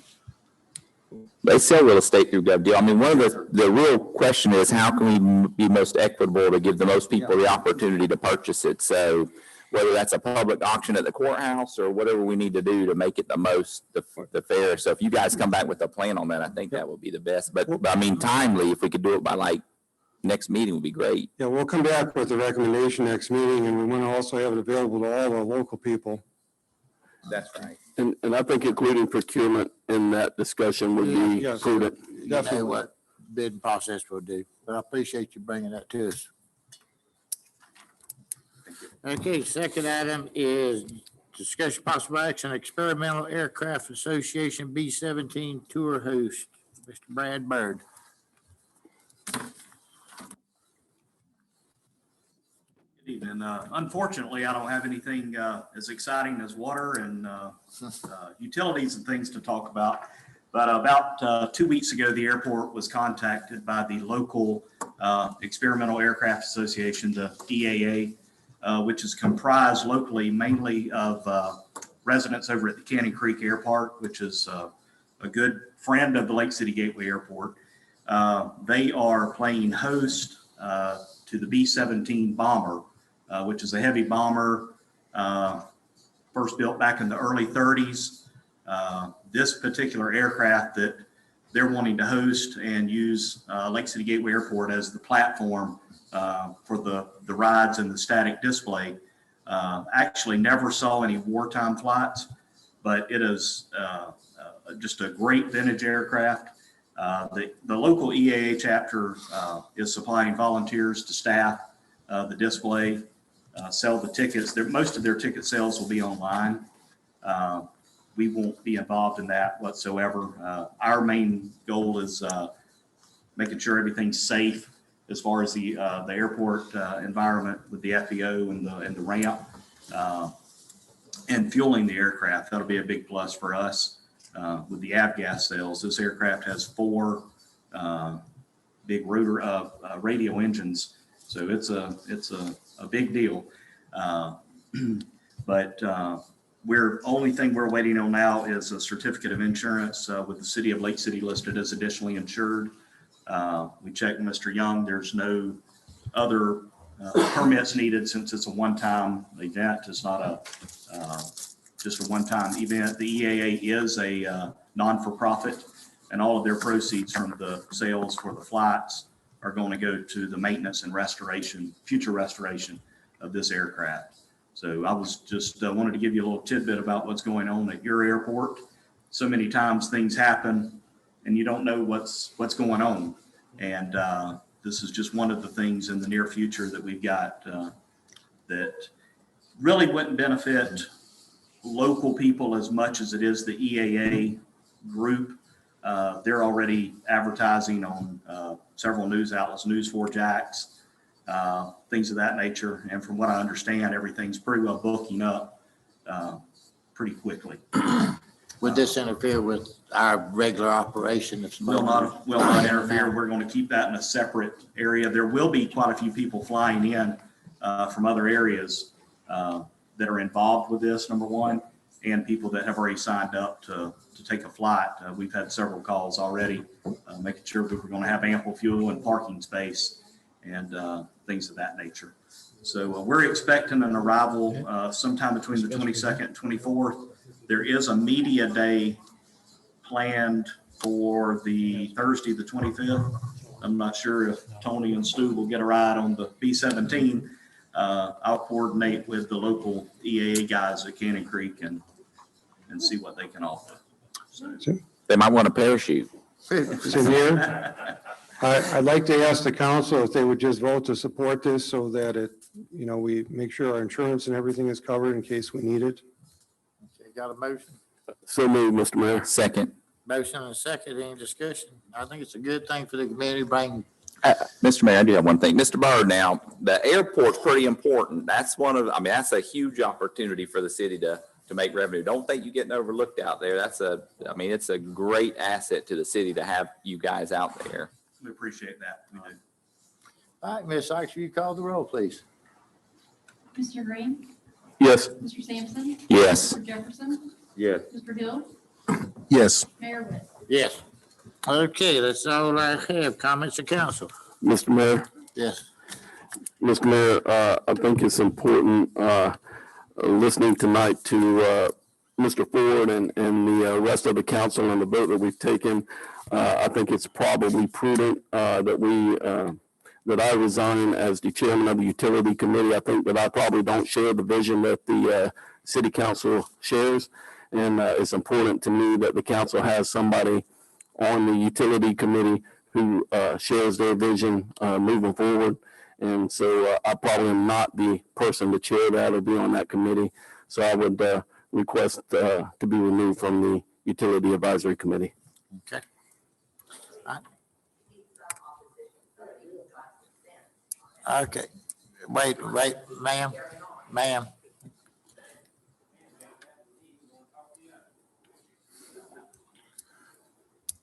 They sell real estate through Gov Deal. I mean, one of the real question is how can we be most equitable to give the most people the opportunity to purchase it? So whether that's a public auction at the courthouse or whatever we need to do to make it the fair. So if you guys come back with a plan on that, I think that would be the best. But I mean, timely, if we could do it by like next meeting would be great. Yeah, we'll come back with the recommendation next meeting, and we want to also have it available to all our local people. That's right. and I think including procurement in that discussion would be Yes. prudent. You know what bidding process will do, but I appreciate you bringing that to us. Okay, second item is discussion possible action, Experimental Aircraft Association B-17 tour host, Mr. Brad Bird. Good evening. Unfortunately, I don't have anything as exciting as water and utilities and things to talk about. But about 2 weeks ago, the airport was contacted by the local Experimental Aircraft Association, the EAA, which is comprised locally mainly of residents over at the Cannon Creek Airport, which is a good friend of the Lake City Gateway Airport. They are playing host to the B-17 bomber, which is a heavy bomber, first built back in the early 30s. This particular aircraft that they're wanting to host and use Lake City Gateway Airport as the platform for the rides and the static display. Actually never saw any wartime flights, but it is just a great vintage aircraft. The local EAA chapter is supplying volunteers to staff the display, sell the tickets. Most of their ticket sales will be online. We won't be involved in that whatsoever. Our main goal is making sure everything's safe as far as the airport environment with the FBO and the ramp and fueling the aircraft. That'll be a big plus for us with the avgas sales. This aircraft has 4 big rotor radio engines, so it's a big deal. But only thing we're waiting on now is a certificate of insurance with the city of Lake City listed as additionally insured. We checked Mr. Young. There's no other permits needed since it's a one-time event. It's not just a one-time event. The EAA is a non-for-profit, and all of their proceeds from the sales for the flights are going to go to the maintenance and restoration, future restoration of this aircraft. So I was just wanted to give you a little tidbit about what's going on at your airport. So many times things happen and you don't know what's going on. And this is just one of the things in the near future that we've got that really wouldn't benefit local people as much as it is the EAA group. They're already advertising on several news outlets, News4Jax, things of that nature. And from what I understand, everything's pretty well booking up pretty quickly. Would this interfere with our regular operation? Will not interfere. We're going to keep that in a separate area. There will be quite a few people flying in from other areas that are involved with this, number one, and people that have already signed up to take a flight. We've had several calls already, making sure we were going to have ample fuel and parking space and things of that nature. So we're expecting an arrival sometime between the 22nd and 24th. There is a media day planned for the Thursday, the 25th. I'm not sure if Tony and Stu will get a ride on the B-17. I'll coordinate with the local EAA guys at Cannon Creek and see what they can offer. So, They might want a parachute. Mayor, I'd like to ask the council if they would just vote to support this so that we make sure our insurance and everything is covered in case we need it. Okay, got a motion? So moved, Mr. Mayor. Second. Motion and a second, any discussion? I think it's a good thing for the community, bring. Mr. Mayor, I do have one thing. Mr. Byrd, now, the airport's pretty important. That's that's a huge opportunity for the city to make revenue. Don't think you're getting overlooked out there. It's a great asset to the city to have you guys out there. We appreciate that. We do. All right, Ms. Sykes, will you call the roll, please? Mr. Green? Yes. Mr. Sampson? Yes. Mr. Jefferson? Yes. Mr. Hill? Yes. Mayor Webb? Yes. Okay, that's all I have. Comments of council? Mr. Mayor. Yes. Mr. Mayor, I think it's important, listening tonight to Mr. Ford and the rest of the council and the vote that we've taken. I think it's probably prudent that I resign as the chairman of the utility committee. I think that I probably don't share the vision that the city council shares. And it's important to me that the council has somebody on the utility committee who shares their vision moving forward. And so I probably am not the person to chair that or be on that committee. So I would request to be removed from the utility advisory committee. Okay. Okay, wait, ma'am.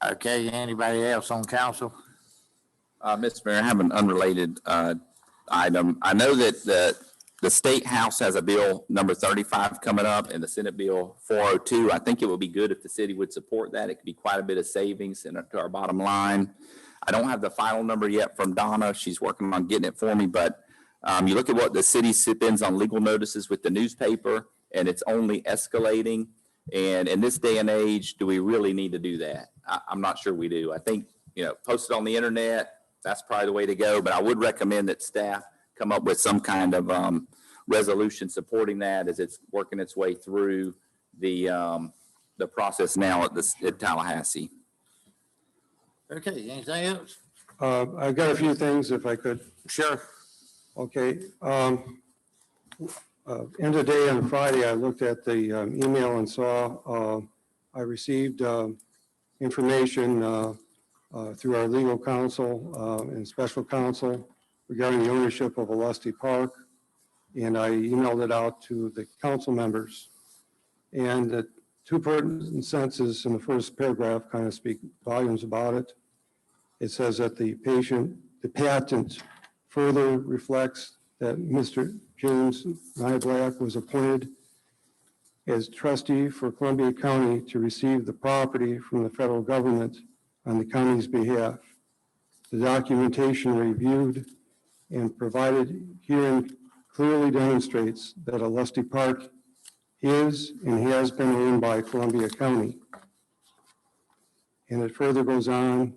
Okay, anybody else on council? Mr. Mayor, I have an unrelated item. I know that the State House has a bill number 35 coming up and the Senate Bill 402. I think it would be good if the city would support that. It could be quite a bit of savings to our bottom line. I don't have the final number yet from Donna. She's working on getting it for me, but you look at what the city spends on legal notices with the newspaper, and it's only escalating. And in this day and age, do we really need to do that? I'm not sure we do. I think, post it on the internet, that's probably the way to go, but I would recommend that staff come up with some kind of resolution supporting that as it's working its way through the process now at Tallahassee. Okay, anything else? I've got a few things if I could. Sure. Okay. End of day on Friday, I looked at the email and saw I received information through our legal counsel and special counsel regarding the ownership of Alusty Park. And I emailed it out to the council members. And the two pertinent sentences in the first paragraph kind of speak volumes about it. It says that the patent further reflects that Mr. James Nyblack was appointed as trustee for Columbia County to receive the property from the federal government on the county's behalf. The documentation reviewed and provided herein clearly demonstrates that a Lusty Park is and has been owned by Columbia County. And it further goes on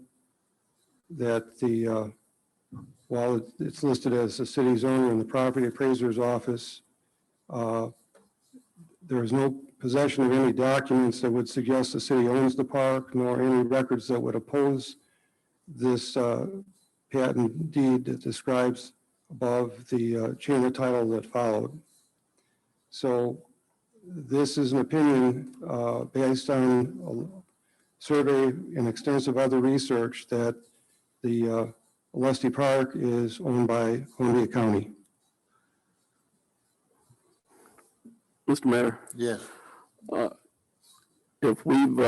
that the, while it's listed as the city's owner in the property appraiser's office, there is no possession of any documents that would suggest the city owns the park, nor any records that would oppose this patent deed that describes above the chain of title that followed. So this is an opinion based on a survey and extensive other research that the Lusty Park is owned by Columbia County. Mr. Mayor, Yes. if we've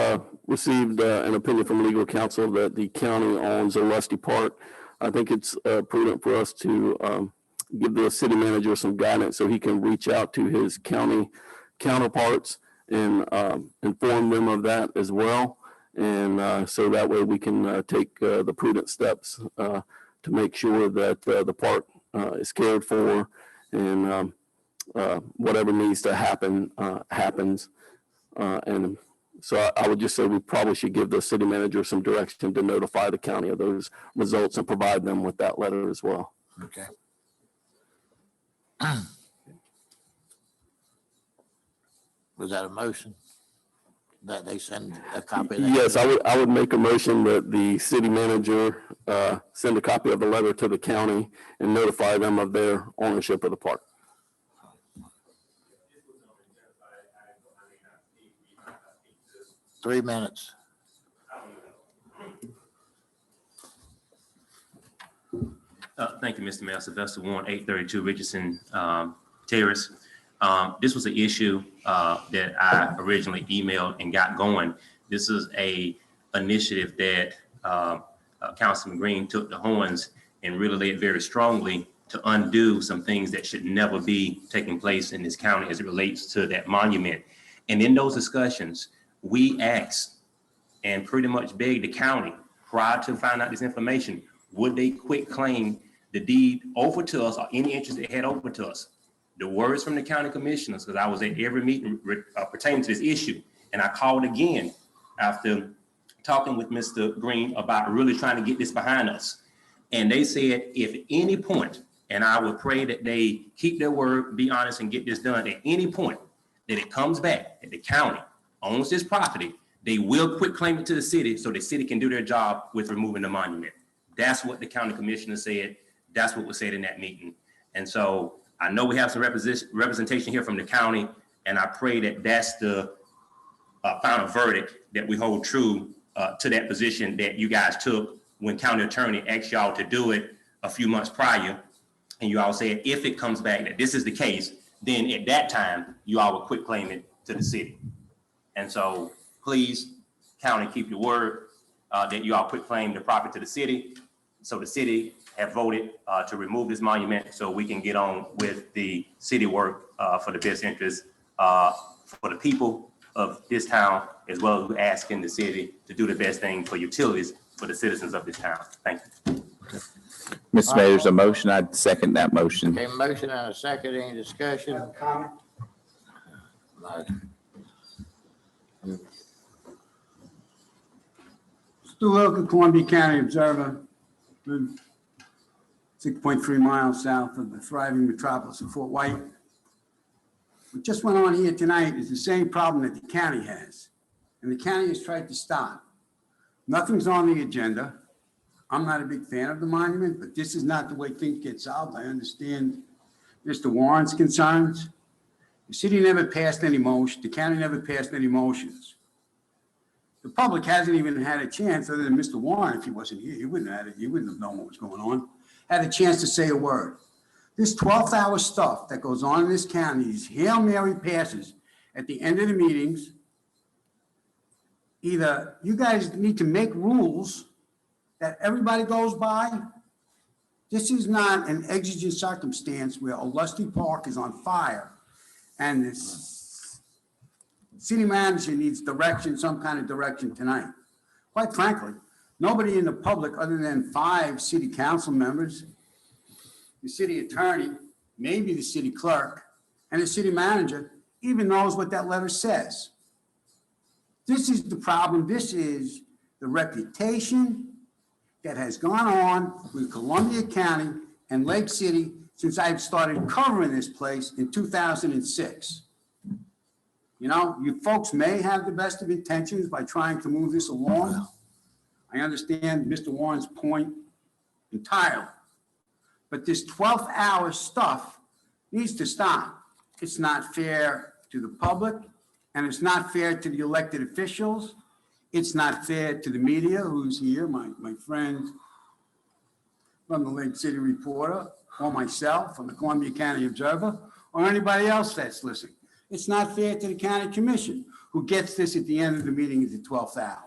received an opinion from legal counsel that the county owns a Lusty Park, I think it's prudent for us to give the city manager some guidance so he can reach out to his county counterparts and inform them of that as well. And so that way we can take the prudent steps to make sure that the park is cared for and whatever needs to happen happens. And so I would just say we probably should give the city manager some direction to notify the county of those results and provide them with that letter as well. Okay. Was that a motion? That they send a copy of that? Yes, I would make a motion that the city manager send a copy of the letter to the county and notify them of their ownership of the park. 3 minutes. Thank you, Mr. Mayor. Sylvester Warren, 832 Richardson Terrace. This was an issue that I originally emailed and got going. This is a initiative that Councilman Green took the horns and really laid very strongly to undo some things that should never be taking place in this county as it relates to that monument. And in those discussions, we asked and pretty much begged the county prior to finding out this information, would they quit claim the deed over to us or any interest they had over to us? The words from the county commissioners, because I was at every meeting pertaining to this issue, and I called again after talking with Mr. Green about really trying to get this behind us. And they said, if at any point, and I would pray that they keep their word, be honest, and get this done, at any point that it comes back, that the county owns this property, they will quit claiming it to the city so the city can do their job with removing the monument. That's what the county commissioner said. That's what was said in that meeting. And so I know we have some representation here from the county, and I pray that that's the final verdict, that we hold true to that position that you guys took when county attorney asked y'all to do it a few months prior. And you all said, if it comes back that this is the case, then at that time, you all will quit claiming it to the city. And so please, county, keep your word that you all quit claiming the property to the city. So the city have voted to remove this monument so we can get on with the city work for the best interest for the people of this town, as well as asking the city to do the best thing for utilities for the citizens of this town. Thank you. Mr. Mayor, there's a motion. I'd second that motion. Okay, motion and a second. Any discussion? Comment? Stu Wilkie, Columbia County Observer, 6.3 miles south of the thriving metropolis of Fort White. What just went on here tonight is the same problem that the county has, and the county has tried to stop. Nothing's on the agenda. I'm not a big fan of the monument, but this is not the way things get solved. I understand Mr. Warren's concerns. The city never passed any motion, the county never passed any motions. The public hasn't even had a chance, other than Mr. Warren, if he wasn't here, he wouldn't have known what was going on, had a chance to say a word. This 12th hour stuff that goes on in this county, these Hail Mary passes at the end of the meetings, either you guys need to make rules that everybody goes by, This is not an exigent circumstance where Lusty Park is on fire and the city manager needs direction, some kind of direction tonight. Quite frankly, nobody in the public other than 5 city council members, the city attorney, maybe the city clerk, and the city manager even knows what that letter says. This is the problem. This is the reputation that has gone on with Columbia County and Lake City since I've started covering this place in 2006. You know, you folks may have the best of intentions by trying to move this along. I understand Mr. Warren's point entirely. But this 12th hour stuff needs to stop. It's not fair to the public, and it's not fair to the elected officials. It's not fair to the media who's here, my friend from the Lake City Reporter, or myself from the Columbia County Observer, or anybody else that's listening. It's not fair to the county commission who gets this at the end of the meeting at the 12th hour.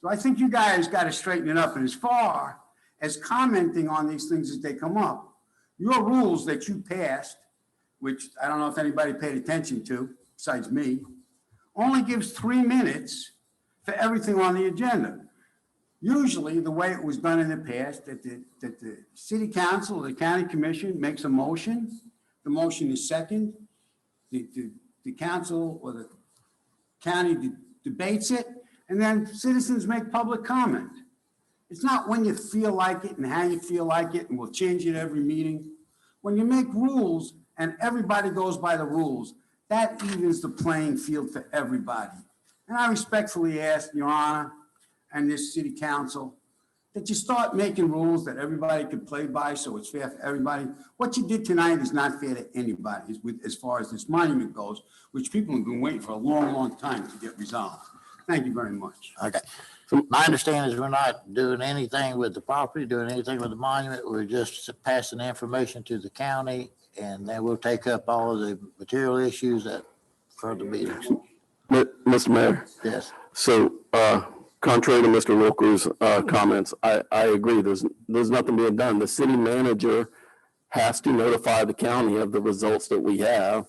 So I think you guys got to straighten it up. And as far as commenting on these things as they come up, your rules that you passed, which I don't know if anybody paid attention to besides me, only gives 3 minutes for everything on the agenda. Usually the way it was done in the past, that the city council or the county commission makes a motion, the motion is second, the council or the county debates it, and then citizens make public comment. It's not when you feel like it and how you feel like it, and we'll change it every meeting. When you make rules and everybody goes by the rules, that evens the playing field for everybody. And I respectfully ask, Your Honor, and this city council, that you start making rules that everybody can play by so it's fair for everybody. What you did tonight is not fair to anybody as far as this monument goes, which people have been waiting for a long, long time to get resolved. Thank you very much. Okay. So my understanding is we're not doing anything with the property, doing anything with the monument. We're just passing the information to the county, and then we'll take up all of the material issues at further meetings. Mr. Mayor, Yes. so contrary to Mr. Wilker's comments, I agree. There's nothing being done. The city manager has to notify the county of the results that we have.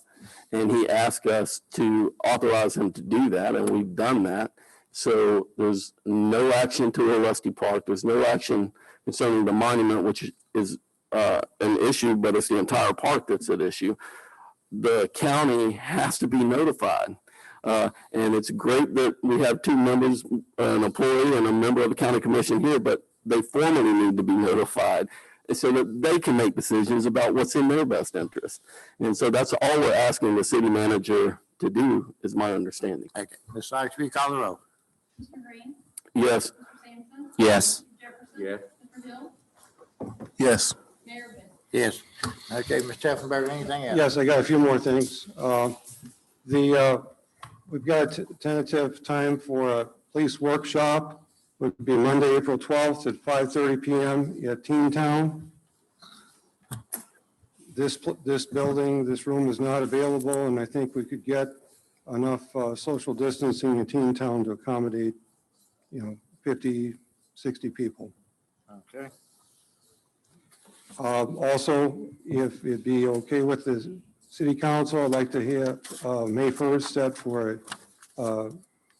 And he asked us to authorize him to do that, and we've done that. So there's no action to Lusty Park. There's no action concerning the monument, which is an issue, but it's the entire park that's at issue. The county has to be notified. And it's great that we have 2 members, an employee and a member of the county commission here, but they formally need to be notified so that they can make decisions about what's in their best interest. And so that's all we're asking the city manager to do, is my understanding. Okay. Ms. Sykes, will you call the roll? Mr. Green? Yes. Mr. Sampson? Yes. Mr. Jefferson? Yes. Mr. Hill? Yes. Mayor Benton? Yes. Okay, Ms. Steffenberg, anything else? Yes, I got a few more things. We've got a tentative time for a police workshop. It would be Monday, April 12th at 5:30 PM at Teen Town. This building, this room is not available, and I think we could get enough social distancing in Teen Town to accommodate, 50, 60 people. Okay. Also, if it'd be okay with the city council, I'd like to hear May 1st set for a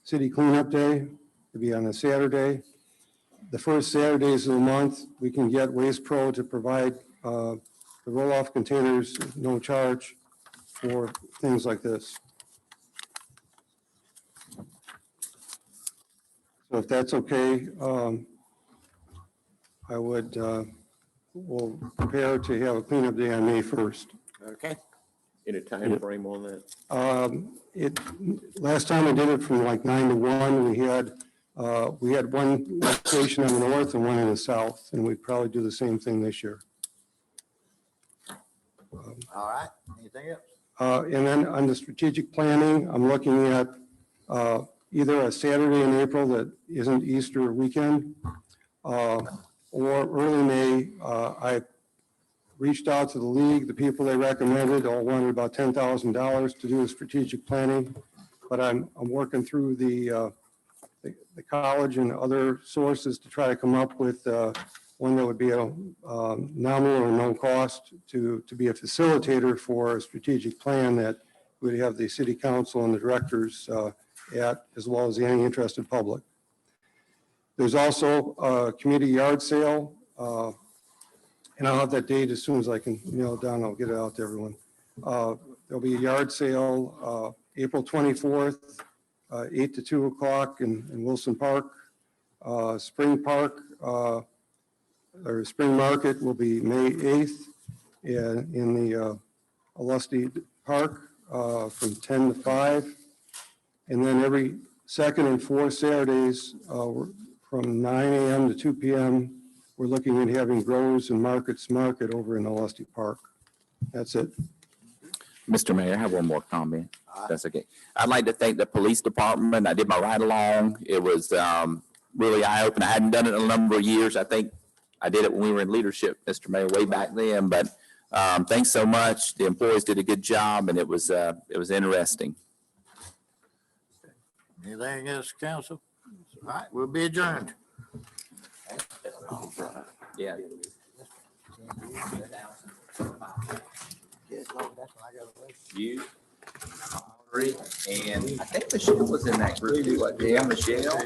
city cleanup day. It'd be on a Saturday. The first Saturdays of the month, we can get Waste Pro to provide the roll-off containers, no charge for things like this. So if that's okay, I would, we'll prepare to have a cleanup day on May 1st. Okay. Any time frame on that? Last time I did it from like 9 to 1, we had one location in the north and one in the south, and we'd probably do the same thing this year. All right. Anything else? And then on the strategic planning, I'm looking at either a Saturday in April that isn't Easter weekend, or early May. I reached out to the league, the people they recommended all wanted about $10,000 to do the strategic planning, but I'm working through the college and other sources to try to come up with one that would be a nominal or no cost to be a facilitator for a strategic plan that would have the city council and the directors at, as well as any interested public. There's also a community yard sale, and I'll have that date as soon as I can nail it down. I'll get it out to everyone. There'll be a yard sale April 24th, 8 to 2 o'clock in Wilson Park. Spring Park, or Spring Market will be May 8th in the Alusty Park from 10 to 5. And then every second and fourth Saturdays from 9 a.m. to 2 p.m., we're looking at having Growers and Markets Market over in Alusty Park. That's it. Mr. Mayor, I have one more comment. That's okay. I'd like to thank the police department. I did my ride along. It was really eye-opening. I hadn't done it in a number of years. I think I did it when we were in leadership, Mr. Mayor, way back then. But thanks so much. The employees did a good job, and it was interesting. Anything else, council? All right, we'll be adjourned. Yeah. You, Audrey, and I think Michelle was in that group too. Like, yeah, Michelle.